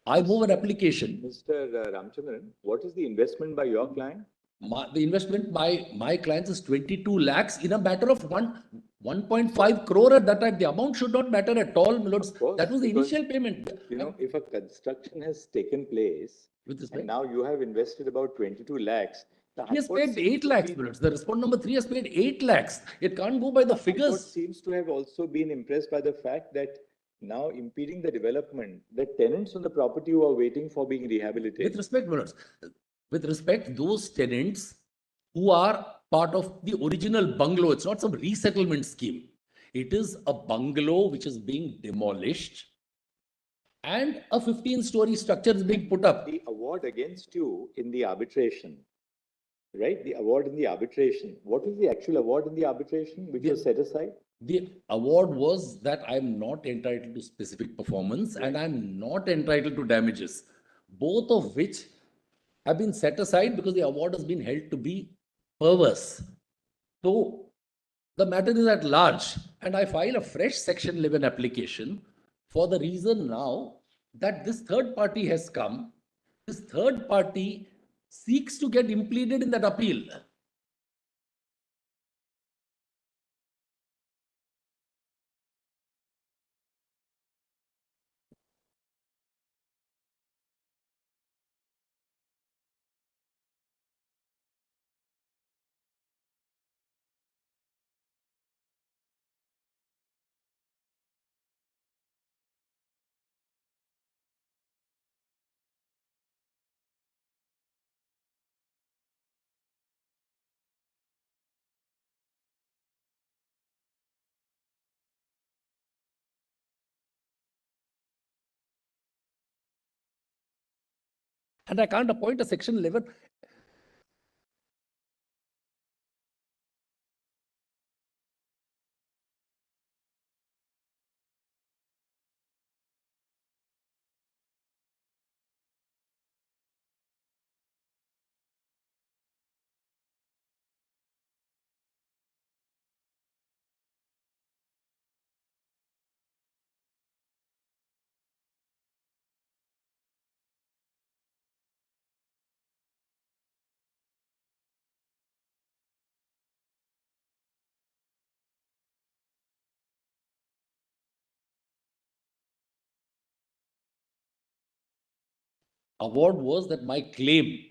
I move an application. Mr. Ramchandran, what is the investment by your client? The investment by my clients is 22 lakhs in a matter of 1.5 crore at that time. The amount should not matter at all, my lords. That was the initial payment. If a construction has taken place, and now you have invested about 22 lakhs, he has paid 8 lakhs, the respondent number 3 has paid 8 lakhs. It can't go by the figures. It seems to have also been impressed by the fact that now impeding the development, the tenants on the property who are waiting for being rehabilitated. With respect, my lords, with respect, those tenants who are part of the original bungalow, it's not some resettlement scheme. It is a bungalow which is being demolished and a 15-story structure is being put up. The award against you in the arbitration right? The award in the arbitration. What was the actual award in the arbitration which was set aside? The award was that I'm not entitled to specific performance and I'm not entitled to damages, both of which have been set aside because the award has been held to be perverse. So the matter is at large, and I file a fresh Section 11 application for the reason now that this third party has come. This third party seeks to get impleaded in that appeal. And I can't appoint a Section 11. Award was that my claim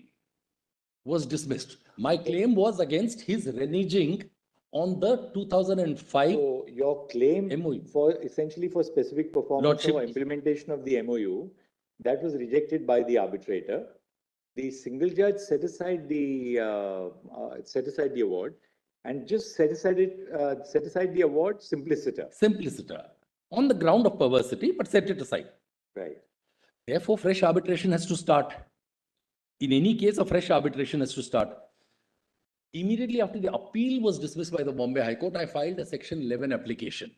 was dismissed. My claim was against his reneging on the 2005. So your claim MOU. for essentially for specific performance or implementation of the MOU, that was rejected by the arbitrator. The single judge set aside the award and just set aside the award simpliciter. Simpliciter on the ground of perversity, but set it aside. Right. Therefore, fresh arbitration has to start. In any case, a fresh arbitration has to start. Immediately after the appeal was dismissed by the Bombay High Court, I filed a Section 11 application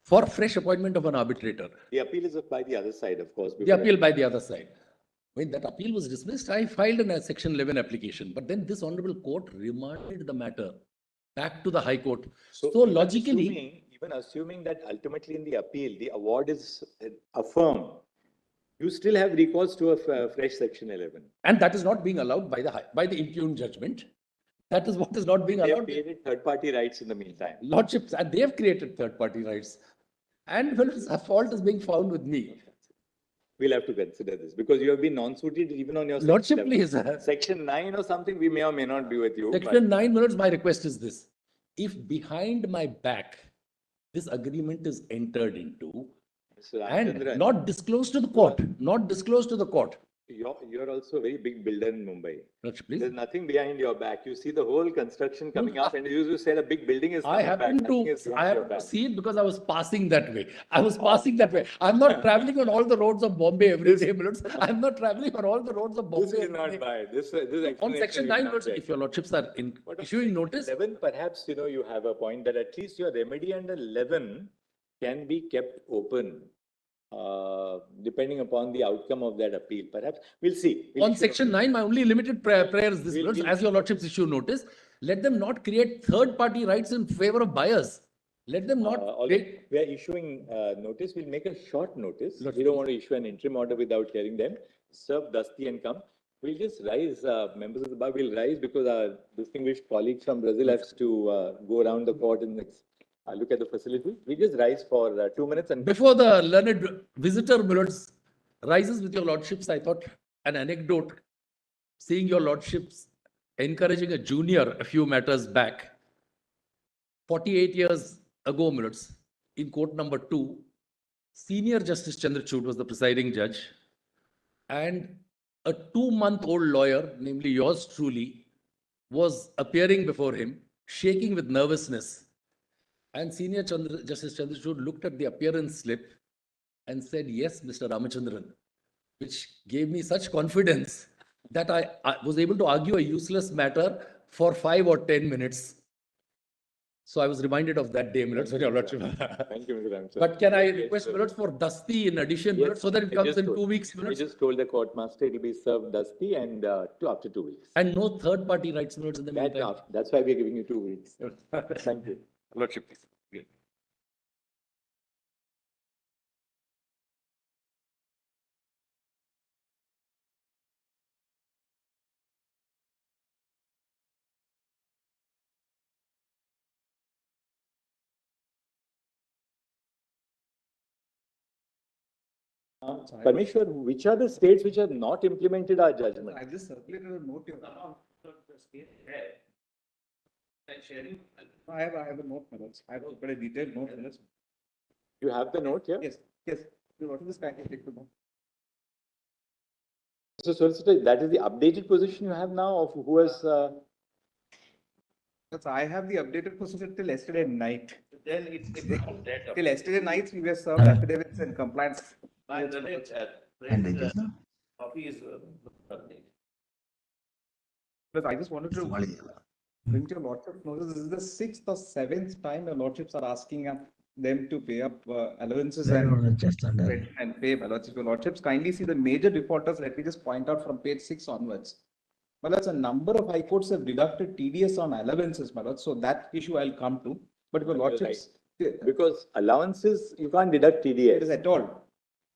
for fresh appointment of an arbitrator. The appeal is by the other side, of course. The appeal by the other side. When that appeal was dismissed, I filed a Section 11 application. But then this honorable court remanded the matter back to the High Court. So logically, even assuming that ultimately in the appeal, the award is affirmed, you still have recourse to a fresh Section 11. And that is not being allowed by the impugned judgment. That is what is not being They have allowed. created third-party rights in the meantime. Lordships, and they have created third-party rights. And well, a fault is being found with me. We'll have to consider this because you have been non-suited even on your Lordship, Section please. 11. Section 9 or something, we may or may not be with you. Section 9 minutes, my request is this. If behind my back, this agreement is entered into and not disclosed to the court, You're also a very big builder in Mumbai. Please. There's nothing behind your back. You see the whole construction coming up and you said a big building is I coming back. happen to see it because I was passing that way. I'm not traveling on all the roads of Bombay every day. I'm not traveling on all the roads of Bombay. This is not by this On Section 9, if your lordships are issuing notice. 11, perhaps, you have a point that at least your remedy under 11 can be kept open. Depending upon the outcome of that appeal, perhaps we'll see. On Section 9, my only limited prayer is this, as your lordships issue notice, let them not create third-party rights in favor of buyers. Let them not. We are issuing notice. We'll make a short notice. We don't want to issue an interim order without hearing them. Serve Dusty and come. We'll just rise, members of the bar will rise because our distinguished colleagues from Brazil have to go around the court and look at the facility. We just rise for 2 minutes. And before the learned visitor rises with your lordships, I thought an anecdote, seeing your lordships encouraging a junior a few matters back. 48 years ago, in court number 2, Senior Justice Chandrachud was the presiding judge, and a 2-month-old lawyer, namely yours truly, was appearing before him, shaking with nervousness. And Senior Justice Chandrachud looked at the appearance slip and said, "Yes, Mr. Ramachandran," which gave me such confidence that I was able to argue a useless matter for 5 or 10 minutes. So I was reminded of that day, Milord. Sorry, Lordship. Thank you, Mr. Ramsar. But can I request, Milord, for Dusty in addition, Milord, so that it comes in 2 weeks, I Milord? just told the court master it will be served dusty and after 2 weeks. And no third party rights, Milord, in the meantime. That's why we are giving you 2 weeks. Thank you. Lordship. Parmeshwar, which are the states which have not implemented our judgment? I just circulated a note here. I have a note, Milords. I have a detailed note, Milords. You have the note here? Yes, yes. What is this kind of take to know? So, Solicitor, that is the updated position you have now of who has. Yes, I have the updated position till yesterday night. Then it's till yesterday night we were served affidavits and compliance. Copy is But I just wanted to bring to your lordship notice, this is the 6th or 7th time your lordships are asking them to pay up allowances and pay. My lordships, your lordships kindly see the major defaulters. Let me just point out from page 6 onwards. My lords, a number of high courts have deducted TDS on allowances, my lords. So that issue I'll come to. But your lordships, because allowances, you can't deduct TDS. It is at all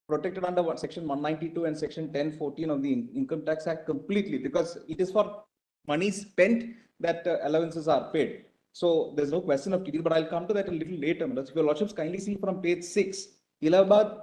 protected under section 192 and section 1014 of the Income Tax Act completely, because it is for money spent that allowances are paid. So there's no question of TDS, but I'll come to that a little later. If your lordships kindly see from page 6, Allahabad.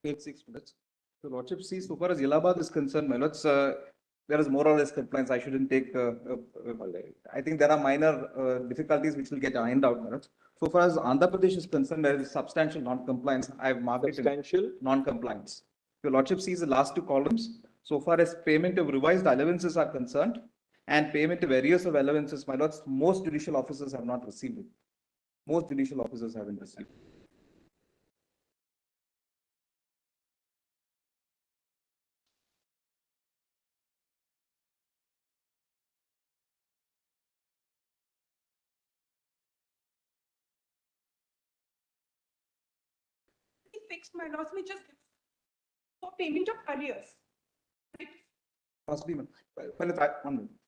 Page 6 minutes. So lordship sees so far as Allahabad is concerned, my lords, there is more or less compliance. I shouldn't take. I think there are minor difficulties which will get ironed out, my lords. So far as Andhra Pradesh is concerned, there is substantial non-compliance. I have marked substantial non-compliance. Your lordship sees the last 2 columns. So far as payment of revised allowances are concerned and payment of arrears of allowances, my lords, most judicial officers have not received it. Most judicial officers haven't received. Fixed, my lords, may just for payment of arrears. Possibly,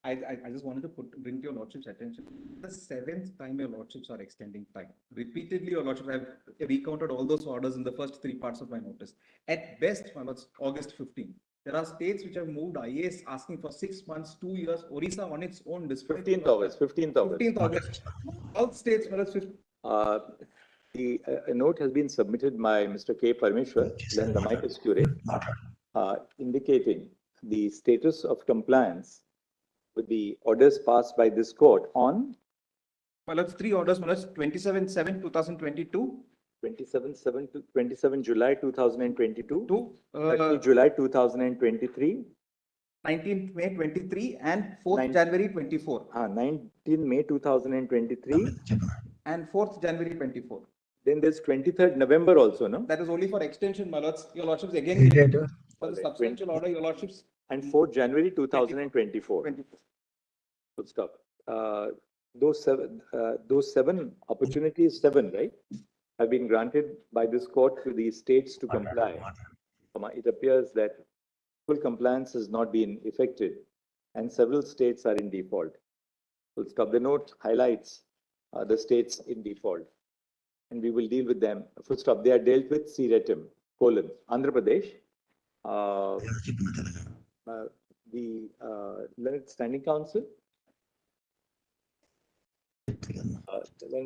I just wanted to bring to your lordship's attention the 7th time your lordships are extending time. Repeatedly, your lordship, I've recounted all those orders in the first 3 parts of my notice. At best, my lords, August 15. There are states which have moved IAS asking for 6 months, 2 years. Orissa on its own. 15th August. 15th August. 15th August. All states, my lords. The note has been submitted by Mr. K. Parmeshwar, then the mic is curate, indicating the status of compliance with the orders passed by this court on. Well, it's 3 orders, 27/7/2022, 27 July 2022 to 30 July 2023. 19th May 23 and 4th January 24. 19 May 2023 And 4th January 24. Then there's 23rd November also, no? That is only for extension, my lords. Your lordships again. For the substantial order, your lordships. And 4th January 2024. Full stop. Those seven opportunities, right, have been granted by this court to the states to comply. It appears that full compliance has not been effected and several states are in default. Full stop. The note highlights the states in default and we will deal with them. Full stop. They are dealt with seriatim, Andhra Pradesh, the Learned Standing Council,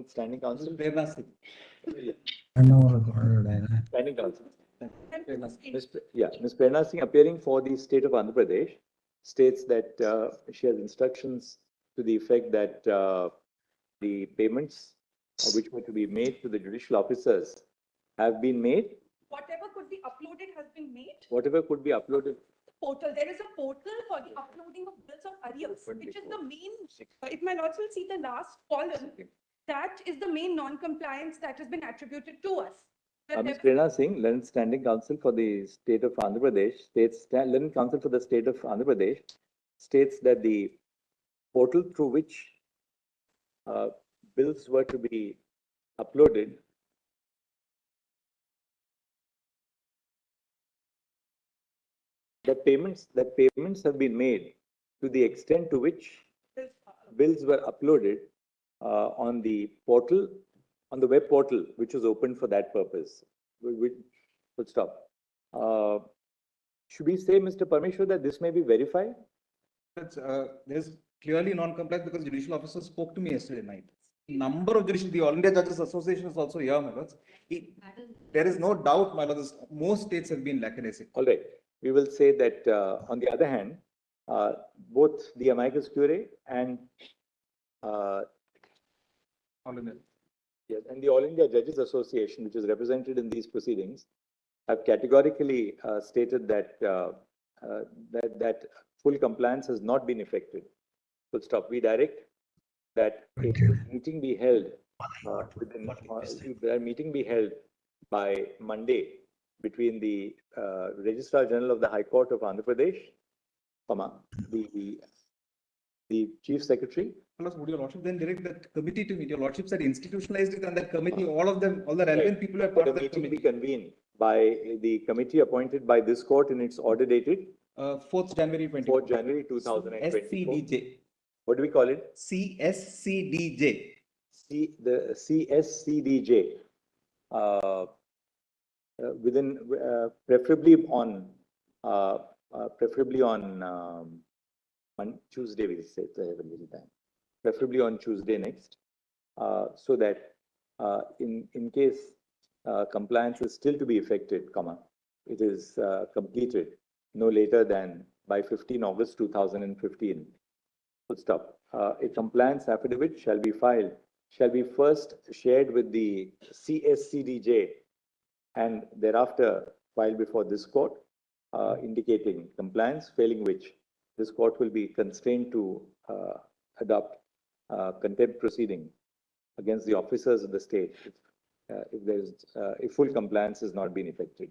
Standing Council. Standing Council. Ms. Prerna Singh, appearing for the state of Andhra Pradesh, states that she has instructions to the effect that the payments which were to be made to the judicial officers have been made. Whatever could be uploaded has been made. Whatever could be uploaded. Portal. There is a portal for the uploading of bills of arrears, which is the main, if my lords will see the last column, that is the main non-compliance that has been attributed to us. Ms. Prerna Singh, Learned Standing Council for the state of Andhra Pradesh, Learned Council for the state of Andhra Pradesh states that the portal through which bills were to be uploaded that payments have been made to the extent to which bills were uploaded on the portal, on the web portal, which was opened for that purpose. We'll stop. Should we say, Mr. Parmeshwar, that this may be verified? There's clearly non-compliance because judicial officer spoke to me yesterday night. Number of judicial, the All India Judges Association is also here, my lords. There is no doubt, my lords, most states have been lackadaisical. All right. We will say that on the other hand, both the amicus curiae and All India. Yes, and the All India Judges Association, which is represented in these proceedings, have categorically stated that that full compliance has not been effected. Full stop. We direct that a meeting be held by Monday between the Registrar General of the High Court of Andhra Pradesh, the Chief Secretary. Would your lordship then direct that committee to meet? Your lordships had institutionalized it and that committee, all of them, all the relevant people are part of that committee. Be convened by the committee appointed by this court in its order dated 4th January 2024. 4th January 2024. SCDJ. What do we call it? CSCDJ. The CSCDJ. Within preferably on Tuesday, we'll say, so I have a little time. Preferably on Tuesday next, so that in case compliance is still to be effected, it is completed no later than by 15 August 2015. Full stop. A compliance affidavit shall be first shared with the CSCDJ and thereafter filed before this court, indicating compliance, failing which this court will be constrained to adopt contempt proceeding against the officers of the state if full compliance has not been effected.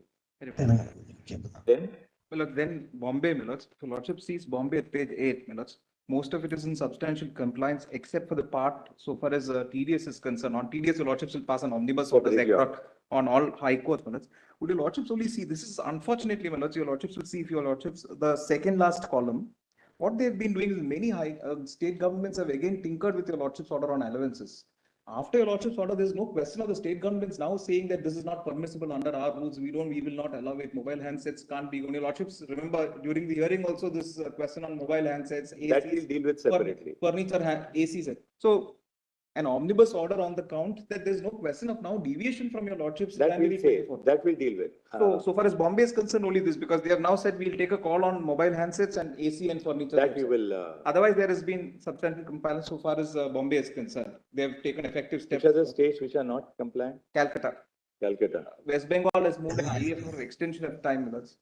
Then Bombay, my lords, the lordship sees Bombay at page 8, my lords. Most of it is in substantial compliance except for the part so far as TDS is concerned. On TDS, your lordships will pass an omnibus order on all high courts, my lords. Would your lordships only see, this is unfortunately, my lords, your lordships will see if your lordships, the second last column, what they've been doing is many state governments have again tinkered with your lordship's order on allowances. After your lordship's order, there's no question of the state governments now saying that this is not permissible under our rules. We will not allow it. Mobile handsets can't be. Your lordships, remember during the hearing also this question on mobile handsets, ACs, that we'll deal with separately. Furniture, ACs. So an omnibus order on the count that there's no question of now deviation from your lordships. That we'll deal with. So far as Bombay is concerned, only this, because they have now said we'll take a call on mobile handsets and AC and furniture. That we will. Otherwise, there has been substantial compliance so far as Bombay is concerned. They have taken effective steps. Which are the states which are not compliant? Calcutta. Calcutta. West Bengal has moved an IAF for extension of time with us.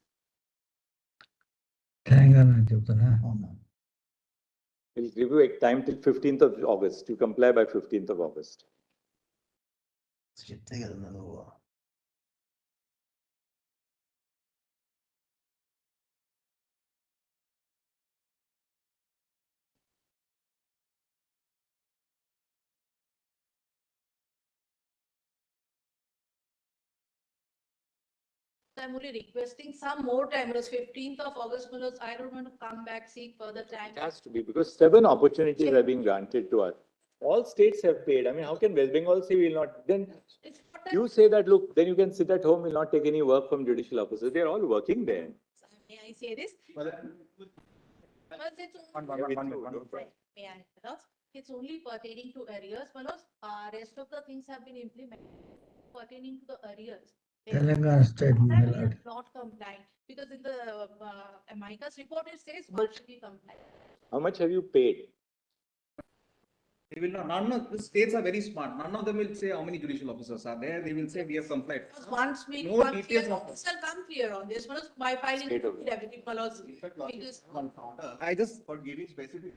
We'll give you a time till 15th of August to comply by 15th of August. I'm only requesting some more time, because 15th of August, because I don't want to come back, seek further time. It has to be because 7 opportunities have been granted to us. All states have paid. I mean, how can West Bengal say we'll not? Then you say that, look, then you can sit at home, will not take any work from judicial officers. They're all working there. May I say this? Well, May I? Because it's only pertaining to arrears, because rest of the things have been implemented pertaining to the arrears. Telangana state, my That lord. is not compliant, because in the amicus report, it says partially compliant. How much have you paid? They will not, none of the states are very smart. None of them will say how many judicial officers are there. They will say we have complied. Once we No come details clear, of this. shall come clear on this, because by filing State of- everything follows. Because I just for giving specific.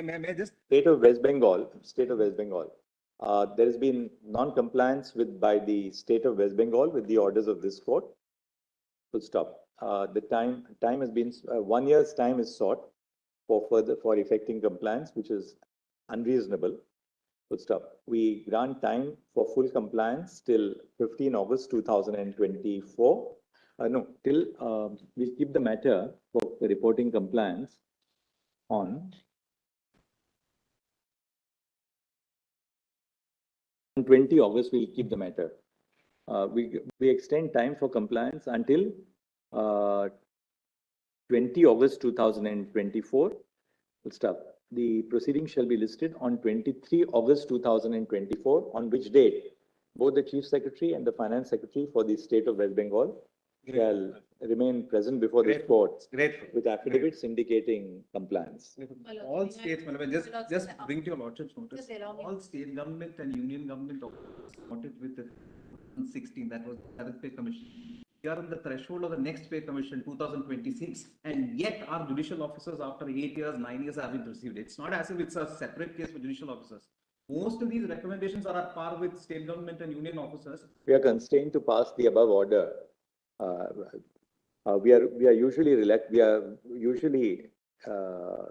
May I just State of West Bengal, there has been non-compliance by the state of West Bengal with the orders of this court. Full stop. The time has been 1 year's time is sought for effecting compliance, which is unreasonable. Full stop. We grant time for full compliance till 15 August 2024. No, till we keep the matter for the reporting compliance on 20 August. We'll keep the matter. We extend time for compliance until 20 August 2024. Full stop. The proceedings shall be listed on 23 August 2024, on which date both the Chief Secretary and the Finance Secretary for the state of West Bengal shall remain present before this court with affidavits indicating compliance. All states, just bring to your lordship's notice, all state government and union government wanted with the 16, that was 7th pay commission. We are on the threshold of the next pay commission 2026, and yet our judicial officers after 8 years, 9 years haven't received it. It's not as if it's a separate case for judicial officers. Most of these recommendations are at par with state government and union officers. We are constrained to pass the above order. We are usually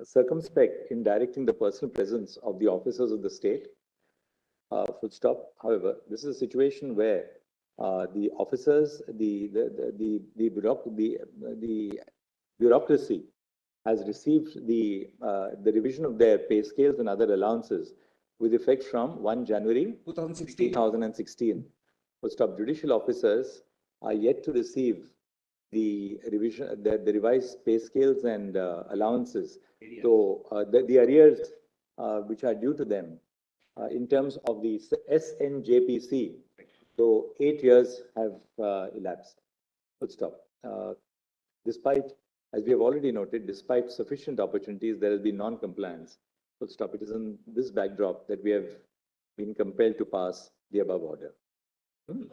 circumspect in directing the personal presence of the officers of the state. Full stop. However, this is a situation where the officers, the bureaucracy has received the revision of their pay scales and other allowances with effect from 1 January 2016. Full stop. Judicial officers are yet to receive the revision, the revised pay scales and allowances. So the arrears which are due to them in terms of the SNJPC, so 8 years have elapsed. Full stop. Despite, as we have already noted, despite sufficient opportunities, there has been non-compliance. Full stop. It is in this backdrop that we have been compelled to pass the above order.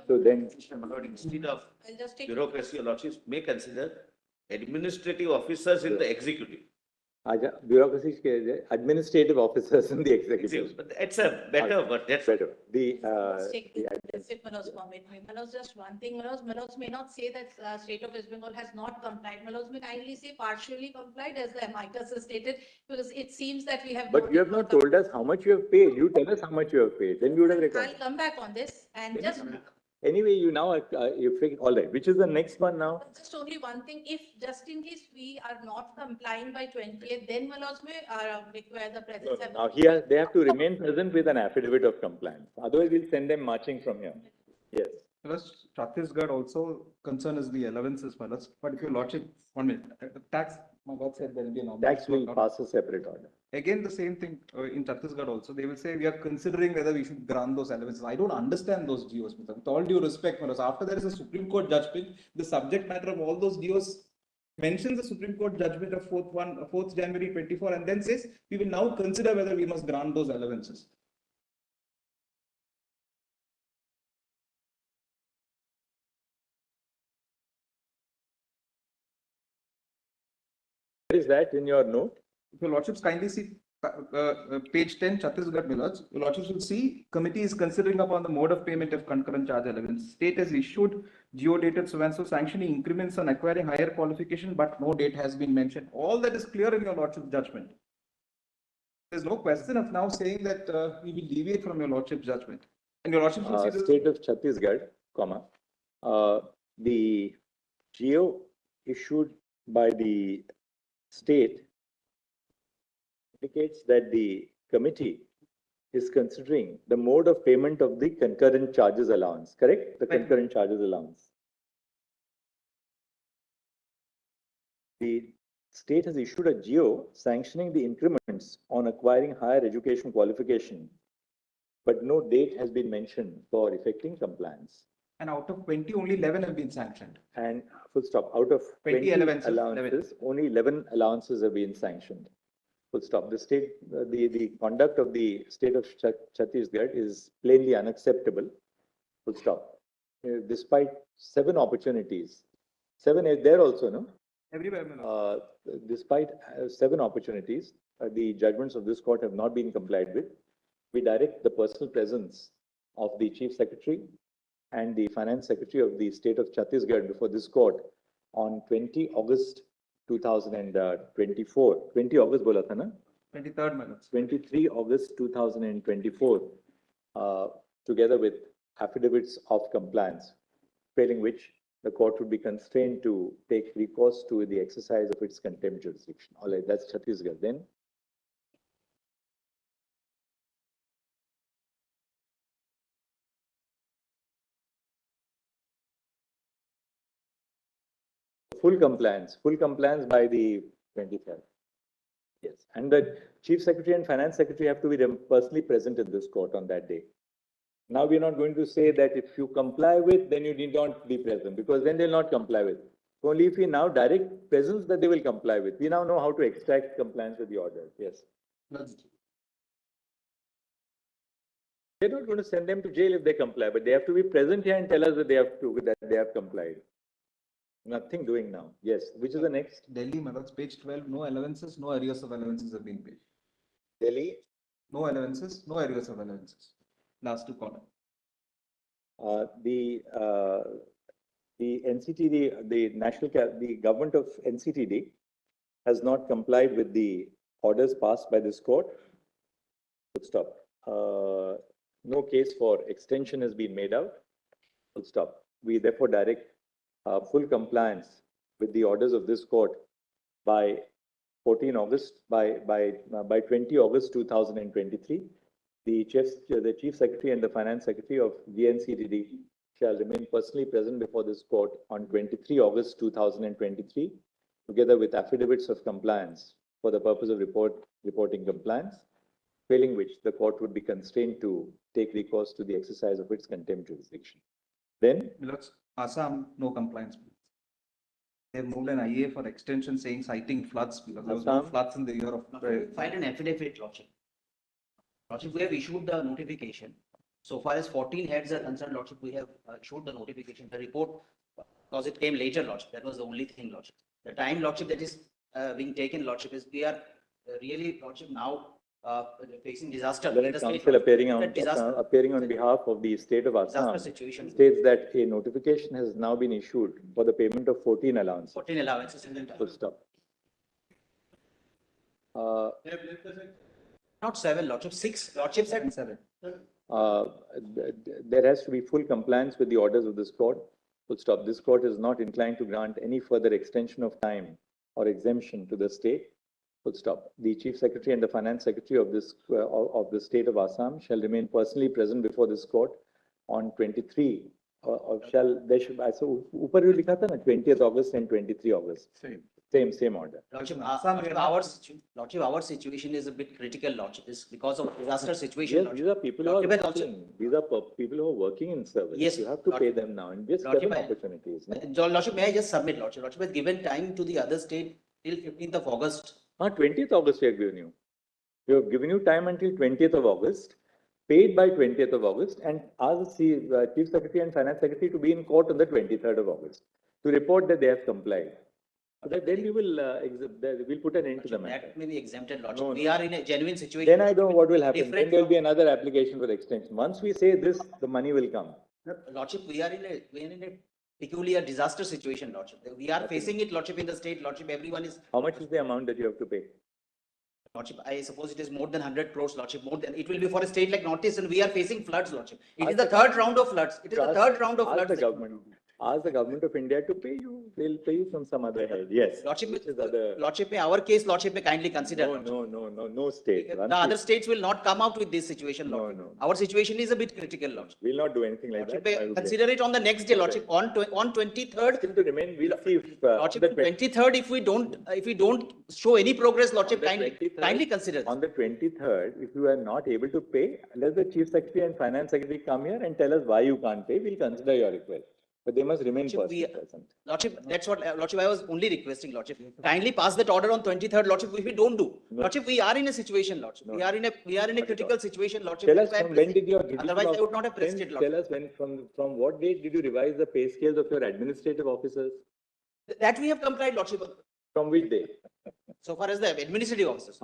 So then, Instead of I'll just take. bureaucracy, your lordships may consider administrative officers in the executive. bureaucracy, administrative officers in the executive. But it's a better word. That's better. Let's take this if Manoj permit me. Manoj, just one thing, Manoj may not say that state of West Bengal has not complied. Manoj may kindly say partially complied, as the amicus has stated, because it seems that we have. But you have not told us how much you have paid. You tell us how much you have paid. Then you would have recorded. I'll come back on this and just. Anyway, you now, you figured, all right, which is the next one now? Just only one thing, if just in case we are not complying by 28th, then Manoj may require the presence. Now they have to remain present with an affidavit of compliance. Otherwise, we'll send them marching from here. Yes. Plus, Chhattisgarh also concern is the allowances, Manoj. But if your lordship, 1 minute, tax, my lord said there will be an. Tax will pass a separate order. Again, the same thing in Chhattisgarh also. They will say we are considering whether we should grant those allowances. I don't understand those GOs. With all due respect, Manoj, after there is a Supreme Court judgment, the subject matter of all those GOs mentions the Supreme Court judgment of 4th January 24, and then says, we will now consider whether we must grant those allowances. Where is that in your note? If your lordships kindly see page 10, Chhattisgarh, my lords, your lordships will see committee is considering upon the mode of payment of concurrent charge allowance. State has issued geo-dated so-and-so sanctioning increments on acquiring higher qualification, but no date has been mentioned. All that is clear in your lordship's judgment. There's no question of now saying that we will deviate from your lordship's judgment. And your lordship will see this. State of Chhattisgarh, comma, the geo issued by the state indicates that the committee is considering the mode of payment of the concurrent charges allowance, correct? The concurrent charges allowance. The state has issued a geo sanctioning the increments on acquiring higher education qualification, but no date has been mentioned for effecting compliance. And out of 20, only 11 have been sanctioned. And full stop, out of 20 allowances, 11. only 11 allowances have been sanctioned. Full stop. The state, the conduct of the state of Chhattisgarh is plainly unacceptable. Full stop. Despite 7 opportunities, 7 is there also, no? Everywhere. Despite 7 opportunities, the judgments of this court have not been complied with. We direct the personal presence of the Chief Secretary and the Finance Secretary of the state of Chhattisgarh before this court on 20 August 2024. 20 August bola tha na? 23rd, my lords. 23 August 2024, together with affidavits of compliance, failing which the court would be constrained to take recourse to the exercise of its contempt jurisdiction. All right, that's Chhattisgarh. Then full compliance by the 23rd. Yes, and the Chief Secretary and Finance Secretary have to be personally present in this court on that day. Now we are not going to say that if you comply with, then you need not be present, because then they'll not comply with. Only if we now direct presence that they will comply with. We now know how to extract compliance with the order. Yes. They're not going to send them to jail if they comply, but they have to be present here and tell us that they have complied. Nothing doing now. Yes. Which is the next? Delhi, my lords, page 12, no allowances, no arrears of allowances have been paid. Delhi? No allowances, no arrears of allowances. Last 2 columns. The NCTD, the government of NCTD has not complied with the orders passed by this court. Full stop. No case for extension has been made out. Full stop. We therefore direct full compliance with the orders of this court by 14 August, by 20 August 2023. The Chief Secretary and the Finance Secretary of GNCTD shall remain personally present before this court on 23 August 2023, together with affidavits of compliance for the purpose of reporting compliance, failing which the court would be constrained to take recourse to the exercise of its contempt jurisdiction. Then, Assam, no compliance. They have moved an IA for extension saying citing floods because there was no floods in the year of. Filed an affidavit, Lordship. Lordship, we have issued the notification. So far as 14 heads are concerned, Lordship, we have issued the notification. The report, because it came later, Lordship. That was the only thing, Lordship. The time, Lordship, that is being taken, Lordship, is we are really, Lordship, now facing disaster. The council appearing on behalf of the state of Assam states that a notification has now been issued for the payment of 14 allowances. 14 allowances. Full stop. Not 7, Lordship, 6. Lordship said 7. There has to be full compliance with the orders of this court. Full stop. This court is not inclined to grant any further extension of time or exemption to the state. Full stop. The Chief Secretary and the Finance Secretary of this of the state of Assam shall remain personally present before this court on 23. Shall they should? So, ऊपर जो लिखा था ना 20th August and 23 August. Same. Same order. Lordship, our situation is a bit critical, Lordship, is because of disaster situation. Yes, these are people who are Lordship has also- working. These are people who are working in service. Yes, You have to pay them now and just Lordship, seven opportunities. No? Lordship, may I just submit, Lordship? Lordship has given time to the other state till 15th of August. 20th August we have given you. We have given you time until 20th of August, paid by 20th of August, and asked the Chief Secretary and Finance Secretary to be in court on the 23rd of August to report that they have complied. So that then we will we'll put an end to the matter. That may be exempted, Lordship. No, We no. are in a genuine situation. Then I don't know what will happen. Different Then there will be another application for extension. Once we say this, the money will come. Lordship, we are in a peculiar disaster situation, Lordship. We are facing it, Lordship, in the state, Lordship, everyone is. How much is the amount that you have to pay? Lordship, I suppose it is more than 100 crores, Lordship, more than, it will be for a state like Northeast, and we are facing floods, Lordship. It is the third round of floods. It is the third round of Ask floods. the government. Ask the government of India to pay you. They'll pay you from some other head. Yes. Lordship, our case, Lordship, may kindly consider. No state. The other states will not come out with this situation, Lordship. Our situation is a bit critical, Lordship. We'll not do anything like Lordship, that. consider it on the next day, Lordship, on 23rd. Still to remain, we'll see if. Lordship, 23rd, if we don't show any progress, Lordship, kindly consider. On the 23rd, if you are not able to pay, let the Chief Secretary and Finance Secretary come here and tell us why you can't pay. We'll consider your request. But they must remain personally present. Lordship, that's what, Lordship, I was only requesting, Lordship. Kindly pass that order on 23rd, Lordship, if we don't do. Lordship, we are in a situation, Lordship. We are in a critical situation, Lordship. Tell us from when did your judicial Otherwise, I would not have pressed it, Lordship. Tell us when, from what date did you revise the pay scales of your administrative officers? That we have complied, Lordship. From which day? So far as the administrative officers.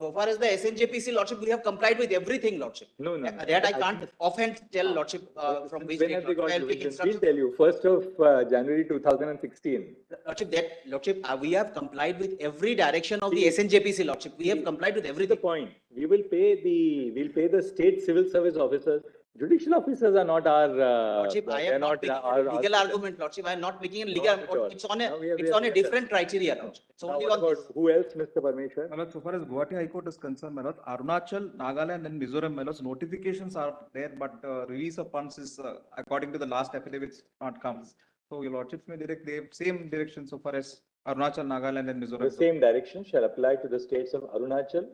So far as the SNJPC, Lordship, we have complied with everything, Lordship. No. That I can't offhand tell, Lordship, from which When date. have they got I'll take revisions? instructions. We'll tell you, 1st of January 2016. Lordship, we have complied with every direction of the SNJPC, Lordship. We have complied with everything. The point. We'll pay the state civil service officers. Judicial officers are not our. Lordship, I am not making a legal argument, Lordship. I am not making a legal. It's on a different criteria, Lordship. It's only on this. Who else, Mr. Parmeshwar? My lord, so far as Guwahati High Court is concerned, my lord, Arunachal, Nagaland and Mizoram, my lord, notifications are there, but release of funds is, according to the last affidavits, not come. So your lordships may direct the same direction so far as Arunachal, Nagaland and Mizoram. The same direction shall apply to the states of Arunachal,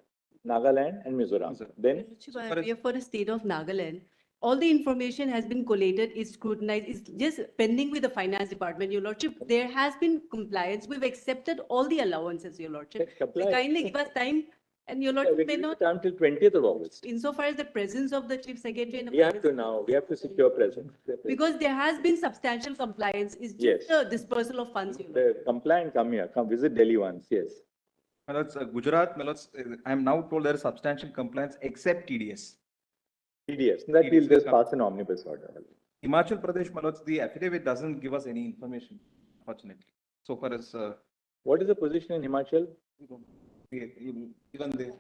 Nagaland and Mizoram. Then. We are for the state of Nagaland. All the information has been collated, is scrutinized, is just pending with the finance department, your lordship. There has been compliance. We've accepted all the allowances, your lordship. We kindly give us time, and your lordship may not. Time till 20th of August. Insofar as the presence of the chief secretary and. We have to secure presence. Because there has been substantial compliance, is Yes. just the dispersal of funds, your lordship. The compliant come here, come visit Delhi once, yes. My lords, Gujarat, my lords, I am now told there is substantial compliance except TDS. TDS, that we'll just pass an omnibus order. Himachal Pradesh, my lords, the affidavit doesn't give us any information, fortunately. So far as. What is the position in Himachal? Even the.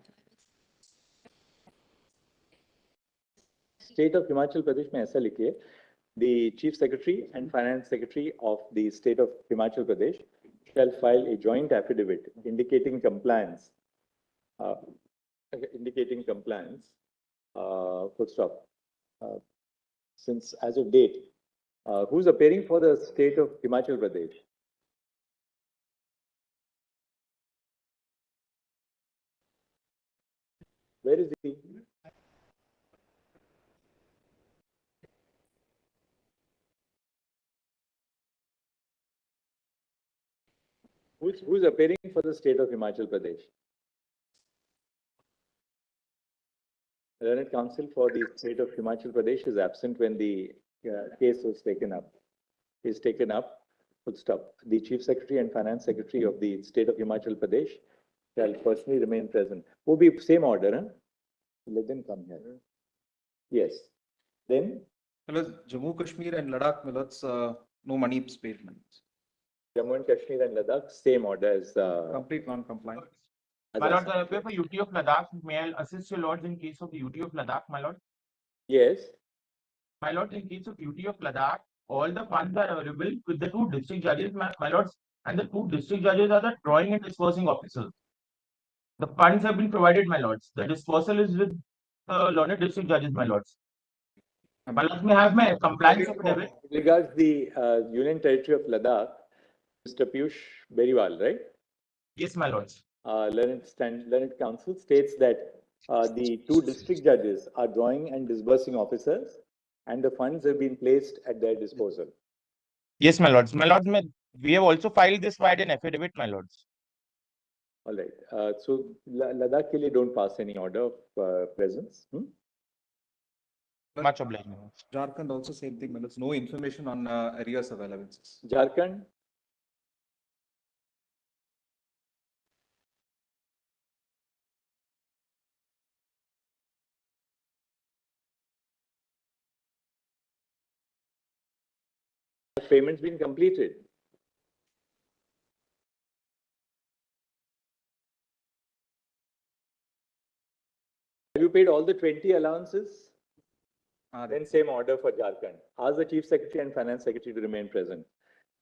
State of Himachal Pradesh में ऐसा लिखिए, the Chief Secretary and Finance Secretary of the State of Himachal Pradesh shall file a joint affidavit indicating compliance. Full stop. Since as of date, who's appearing for the State of Himachal Pradesh? Where is he? Who's appearing for the State of Himachal Pradesh? Learned Counsel for the State of Himachal Pradesh is absent when the case was taken up. Is taken up. Full stop. The Chief Secretary and Finance Secretary of the State of Himachal Pradesh shall personally remain present. Will be same order, huh? Let them come here. Yes. Then. Jammu, Kashmir and Ladakh, my lords, no money is paid. Jammu and Kashmir and Ladakh, same order as. Complete non-compliant. My lord, for UT of Ladakh, may I assist your lords in case of the UT of Ladakh, my lord? Yes. My lord, in case of UT of Ladakh, all the funds are available with the two district judges, my lords, and the two district judges are the drawing and dispersing officers. The funds have been provided, my lords. The dispersal is with the learned district judges, my lords. My lords may have my compliance affidavit. Regards the Union Territory of Ladakh, Mr. Piyush Beriwal, right? Yes, my lords. Learned Counsel states that the two district judges are drawing and disbursing officers, and the funds have been placed at their disposal. Yes, my lords. My lords, we have also filed this via an affidavit, my lords. All right. So Ladakh ke liye don't pass any order of presence. Much obliged, my lords. Jharkhand also same thing, but there's no information on arrears of allowances. Jharkhand. Payments been completed. Have you paid all the 20 allowances? Then same order for Jharkhand. Ask the Chief Secretary and Finance Secretary to remain present.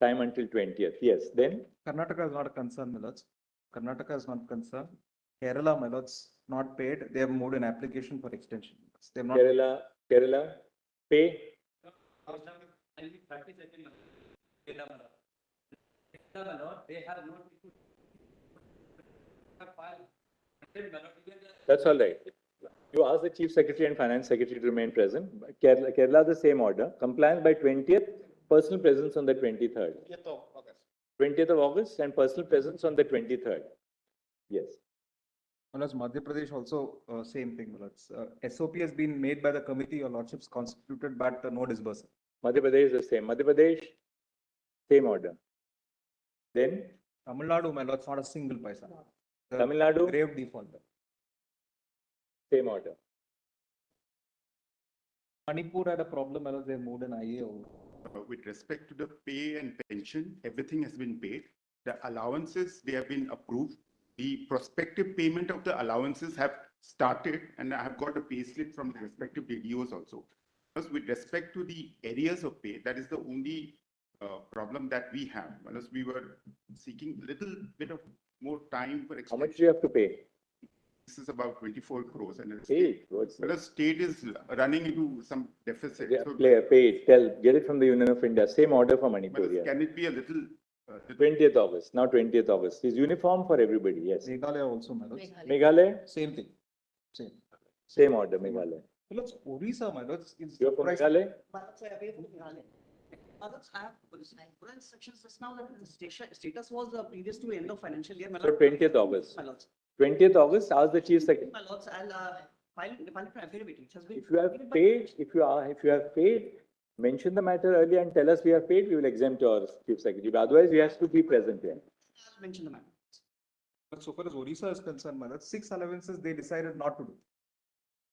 Time until 20th. Yes. Then Karnataka is not a concern, my lords. Karnataka is not concerned. Kerala, my lords, not paid. They have moved an application for extension. They have not. Kerala, pay. That's all right. You ask the Chief Secretary and Finance Secretary to remain present. Kerala, the same order. Compliance by 20th, personal presence on the 23rd. 20th of August and personal presence on the 23rd. Yes. As Madhya Pradesh also same thing. SOP has been made by the committee, your lordships constituted, but no disbursal. Madhya Pradesh is the same. Madhya Pradesh, same order. Then Tamil Nadu, my lords, not a single paisa. Tamil Nadu, grave defaulter. Same order. Manipur had a problem, my lords, they moved an IA over. With respect to the pay and pension, everything has been paid. The allowances, they have been approved. The prospective payment of the allowances have started, and I have got a pay slip from the respective DDOs also. Because with respect to the areas of pay, that is the only problem that we have. Unless we were seeking a little bit of more time for extension. How much do you have to pay? This is about 24 crores, and the state is running into some deficit. Yeah, So get it from the Union of India. Same order for Manipur. Yeah. can it be a little? 20th August, now 20th August. It's uniform for everybody. Yes. Meghalaya also, my lords. Meghalaya? Same thing. Same order, Meghalaya. My lords, Orissa, my lords, is You're from Meghalaya? Others have instructions just now that the status was previous to end of financial year. So 20th August. 20th August, ask the Chief Secretary. My lords, I'll file an affidavit, which has been. If you have paid, mention the matter earlier and tell us we have paid, we will exempt your Chief Secretary. But otherwise, he has to be present here. I'll mention the matter. But so far as Orissa is concerned, my lords, 6 allowances they decided not to do.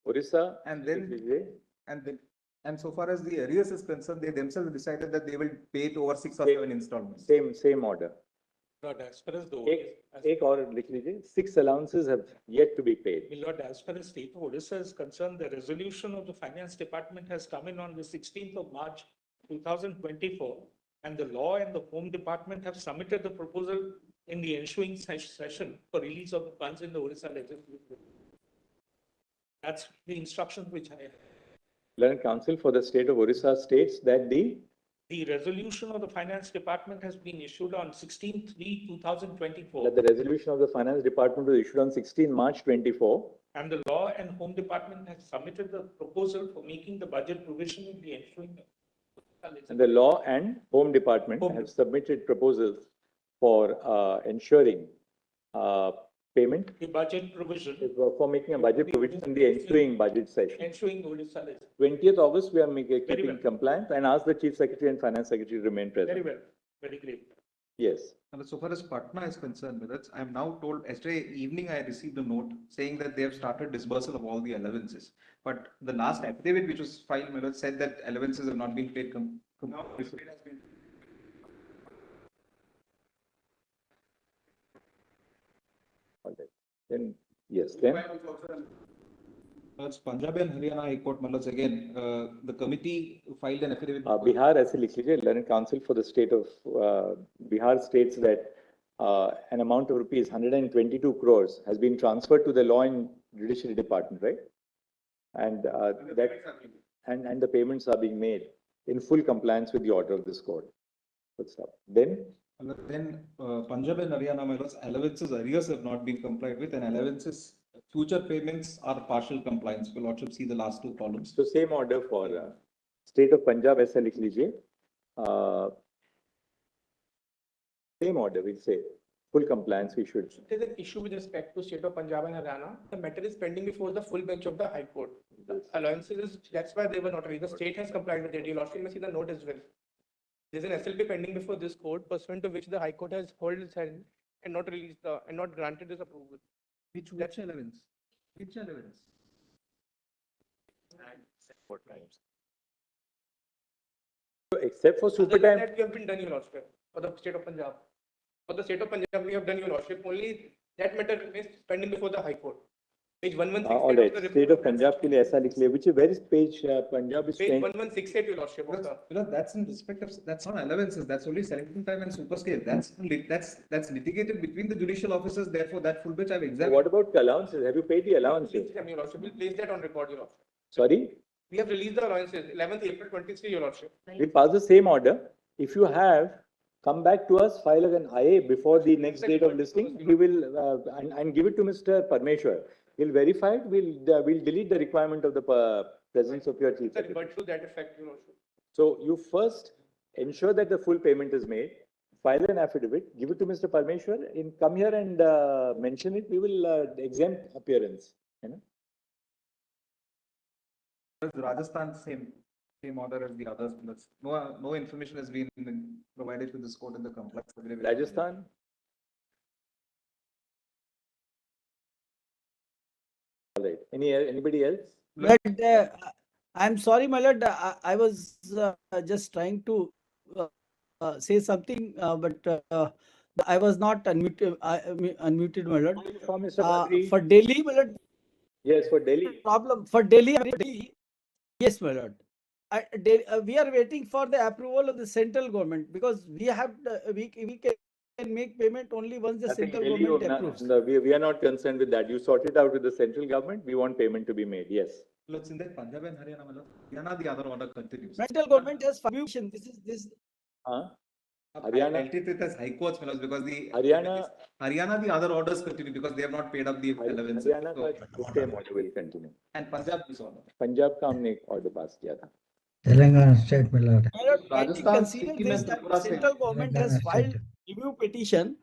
Orissa, and so far as the arrears is concerned, they themselves decided that they will pay it over 6 or 7 installments. Same order. Lord, as far as the Take order, 6 allowances have yet to be paid. Lord, as far as state of Odisha is concerned, the resolution of the finance department has come in on the 16th of March 2024, and the law and the home department have submitted the proposal in the ensuing session for release of the funds in the Odisha legislature. That's the instruction which I have. Learned Counsel for the state of Orissa states that the resolution of the finance department has been issued on 16/3/2024. That the resolution of the finance department was issued on 16 March 24. And the law and home department has submitted the proposal for making the budget provision in the ensuing. And the law and home department have submitted proposals for ensuring payment. The budget provision. For making a budget provision in the ensuing budget session. Ensuing Odisha. 20th August, we are keeping compliant and ask the Chief Secretary and Finance Secretary to remain present. Very well. Very great. Yes. And so far as Patna is concerned, with it, I am now told, yesterday evening I received a note saying that they have started disbursal of all the allowances. But the last affidavit which was filed, my lord, said that allowances have not been paid. Then, yes, then. Punjab and Haryana High Court, Malas, again, the committee filed an affidavit. Bihar, as a Learned Counsel for the state of Bihar states that an amount of rupees 122 crores has been transferred to the Law and Judicial Department, right? And the payments are being made in full compliance with the order of this court. What's up? Then Then Punjab and Haryana, my lords, allowances arrears have not been complied with, and allowances future payments are partial compliance. Your lordship see the last two columns. So same order for state of Punjab ऐसा लिख लीजिए. Same order, we'll say full compliance we should. There's an issue with respect to state of Punjab and Haryana. The matter is pending before the full bench of the High Court. The allowances is, that's why they were not released. The state has complied with it. Your lordship may see the note as well. There's an SLP pending before this court, pursuant to which the High Court has held its hand and not released the, and not granted this approval. Which allowance? Which allowance? Four times. So except for super Other than time. that, we have been done, your lordship, for the state of Punjab. For the state of Punjab, we have done, your lordship. Only that matter remains pending before the High Court. Page 1168. All right, state of Punjab के लिए ऐसा लिख लिया. Which where is page Punjab is Page changed. 1168, your lordship. That's in respect of, that's not allowances, that's only selecting time and super scale. That's litigated between the judicial officers, therefore that full bench I've examined. What about the allowances? Have you paid the allowances? Your lordship, we'll place that on record, your lordship. Sorry? We have released the allowances, 11th April 23, your lordship. We pass the same order. If you have, come back to us, file an IA before the next date of listing. We will and give it to Mr. Parmeshwar. We'll verify it. We'll delete the requirement of the presence of your chief secretary. But to that effect, your lordship. So you first ensure that the full payment is made. File an affidavit. Give it to Mr. Parmeshwar. Come here and mention it. We will exempt appearance. You know? Rajasthan, same order as the others. No information has been provided to this court in the complex. Rajasthan. All right. Anybody else? But I'm sorry, my lord. I was just trying to say something, but I was not unmuted. Unmuted, my lord. For Delhi, my lord. Yes, for Delhi. Problem for Delhi. Yes, my lord. We are waiting for the approval of the central government because we have we can make payment only once the central government approves. No, we are not concerned with that. You sort it out with the central government. We want payment to be made. Yes. Let's in that Punjab and Haryana, the other order continues. Central government has permission. This. Haryana. It has high courts because the Haryana, the other orders continue because they have not paid up the allowances. Haryana the same order will continue. And Punjab is order. Punjab का हमने एक order pass किया था. Telangana state, my lord. Rajasthan, the central government has filed review petition.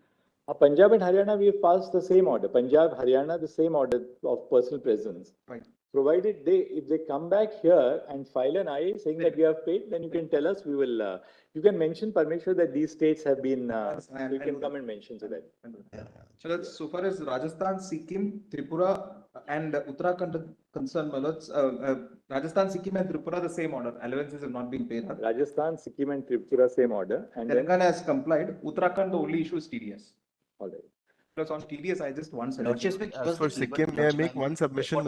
Punjab and Haryana, we have passed the same order. Punjab, Haryana, the same order of personal presence. Right. Provided if they come back here and file an IA saying that we have paid, then you can tell us. We will. You can mention Parmeshwar that these states have been. You can come and mention to that. So that's so far as Rajasthan, Sikkim, Tripura, and Uttarakhand concerned. Rajasthan, Sikkim, and Tripura the same order. Allowances have not been paid. Rajasthan, Sikkim, and Tripura same order. And Telangana has complied. Uttarakhand the only issue is TDS. All right. Plus on TDS, I just one suggestion. As for Sikkim, may I make one submission?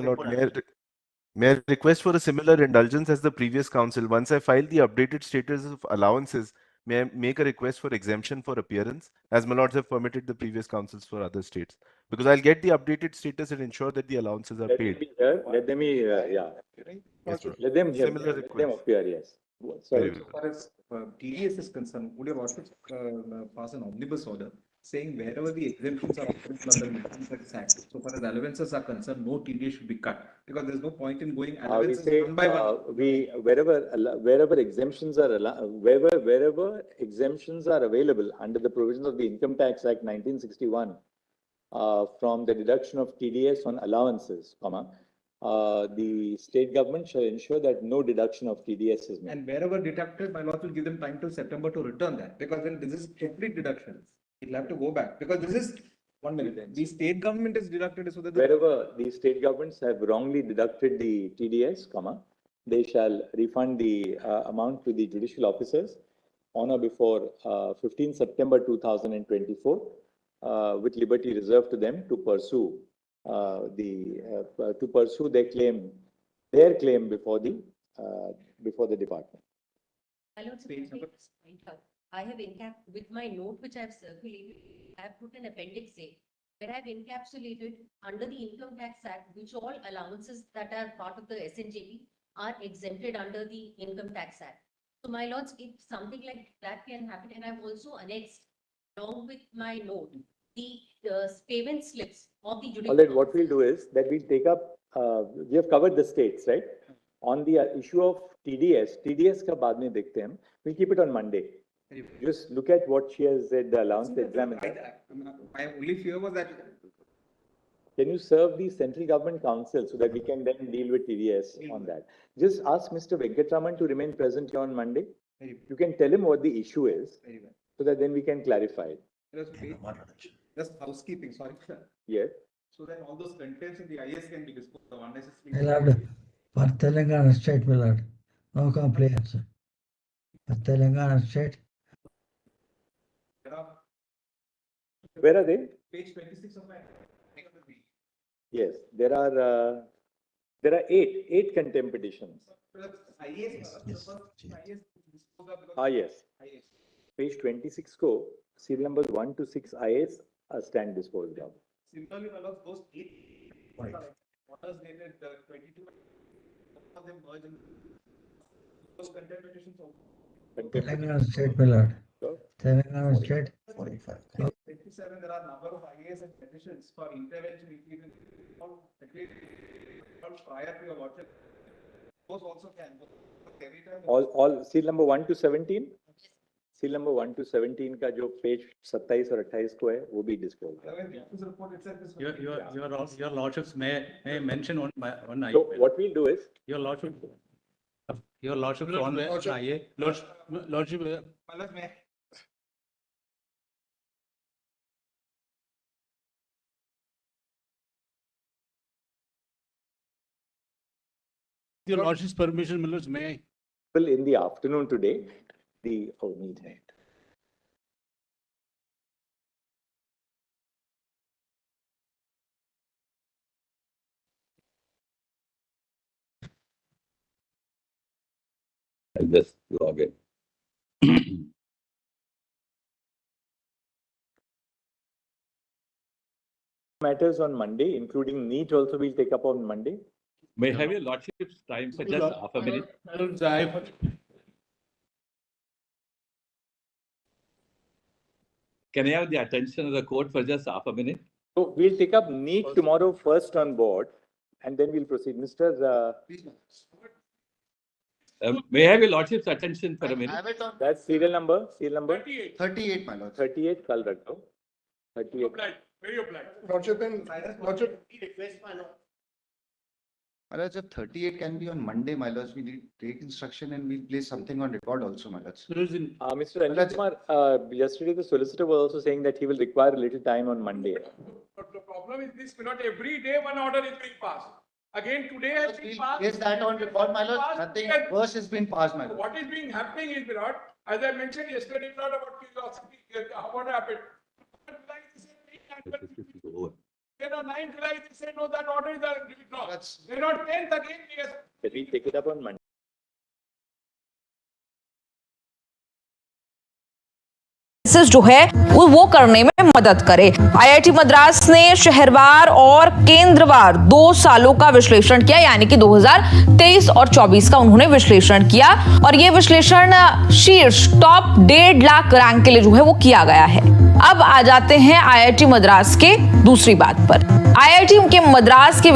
May I request for a similar indulgence as the previous council? Once I file the updated status of allowances, may I make a request for exemption for appearance, as my lords have permitted the previous councils for other states? Because I'll get the updated status and ensure that the allowances are paid. Let them hear. Yeah. Yes, let them hear. Similar let them appear. Yes. Sorry. As far as TDS is concerned, would you want to pass an omnibus order saying wherever the exemptions are under the Income Tax Act, so far as allowances are concerned, no TDS should be cut because there's no point in going allowances one by one. Wherever exemptions are wherever exemptions are available under the provisions of the Income Tax Act 1961, from the deduction of TDS on allowances, the state government shall ensure that no deduction of TDS is made. And wherever deducted, my lord will give them time till September to return that because then this is complete deductions. It'll have to go back because this is 1 minute. The state government is deducted so that wherever the state governments have wrongly deducted the TDS, they shall refund the amount to the judicial officers on or before 15 September 2024, with liberty reserved to them to pursue their claim before the department. I have with my note which I have circulated, I have put an appendix A where I have encapsulated under the Income Tax Act which all allowances that are part of the SNJP are exempted under the Income Tax Act. So my lords, if something like that can happen, and I've also annexed along with my note, the payment slips of the judicial. All right, what we'll do is that we'll take up, we have covered the states, right? On the issue of TDS ka baad mein dekhte hain. We'll keep it on Monday. Just look at what she has said, the allowance exam. My only fear was that. Can you serve the central government council so that we can then deal with TDS on that? Just ask Mr. Venkatraman to remain present here on Monday. You can tell him what the issue is so that then we can clarify it. Just housekeeping, sorry. Yes. So that all those contents in the IS can be disposed of unnecessarily. Allowed for Telangana state, my lord. No complaints. For Telangana state. Where are they? Page 26 of my. Yes, there are 8 contempt petitions. Yes. Page 26 ko, serial numbers 1 to 6 IS stand disposed of. Similarly, those 8 orders dated 22, of them merge in those contempt petitions. Telangana state, my lord. Telangana state. 45. 57, there are a number of IAS and petitions for intervention, even prior to your lordship. Those also can. Every time. All serial number 1 to 17? Serial number 1 to 17 का जो page 27 और 28 को है वो भी disclose है. Your lordships may mention one IA. So what we'll do is Your lordship on the IA. Lordship. Your lordship's permission, my lords, may I? in the afternoon today, the NEET. I'll just log in. Matters on Monday, including NEET also we'll take up on Monday. May I have your lordship's time for just half a minute? Can I have the attention of the court for just half a minute? So we'll take up NEET tomorrow first on board and then we'll proceed. Mr. May I have your lordship's attention for a minute? That's serial number? 38, my lord. 38, kal rakho. 38. Very obliged. Lordship and lordship. My lords, if 38 can be on Monday, my lords, we need take instruction and we'll place something on record also, my lords. Mr. Ranjit Kumar, yesterday the solicitor was also saying that he will require a little time on Monday. But the problem is this, not every day one order is being passed. Again, today has been passed. Place that on record, my lords. Nothing worse has been passed, my lords. What is being happening is, Virat, as I mentioned yesterday, not about curiosity, what happened. 9 July, they say no, that order is no. They're not 10th again, yes. Can we take it up on Monday? जो है वो करने में मदद करे। IIT Madras ने शहरवार और केंद्रवार 2 सालों का विश्लेषण किया, यानी कि 2023 और 24 का उन्होंने विश्लेषण किया और ये विश्लेषण शीर्ष टॉप 1.5 लाख रैंक के लिए जो है वो किया गया है। अब आ जाते हैं आईआईटी मद्रास के दूसरी बात पर। आईआईटी के मद्रास के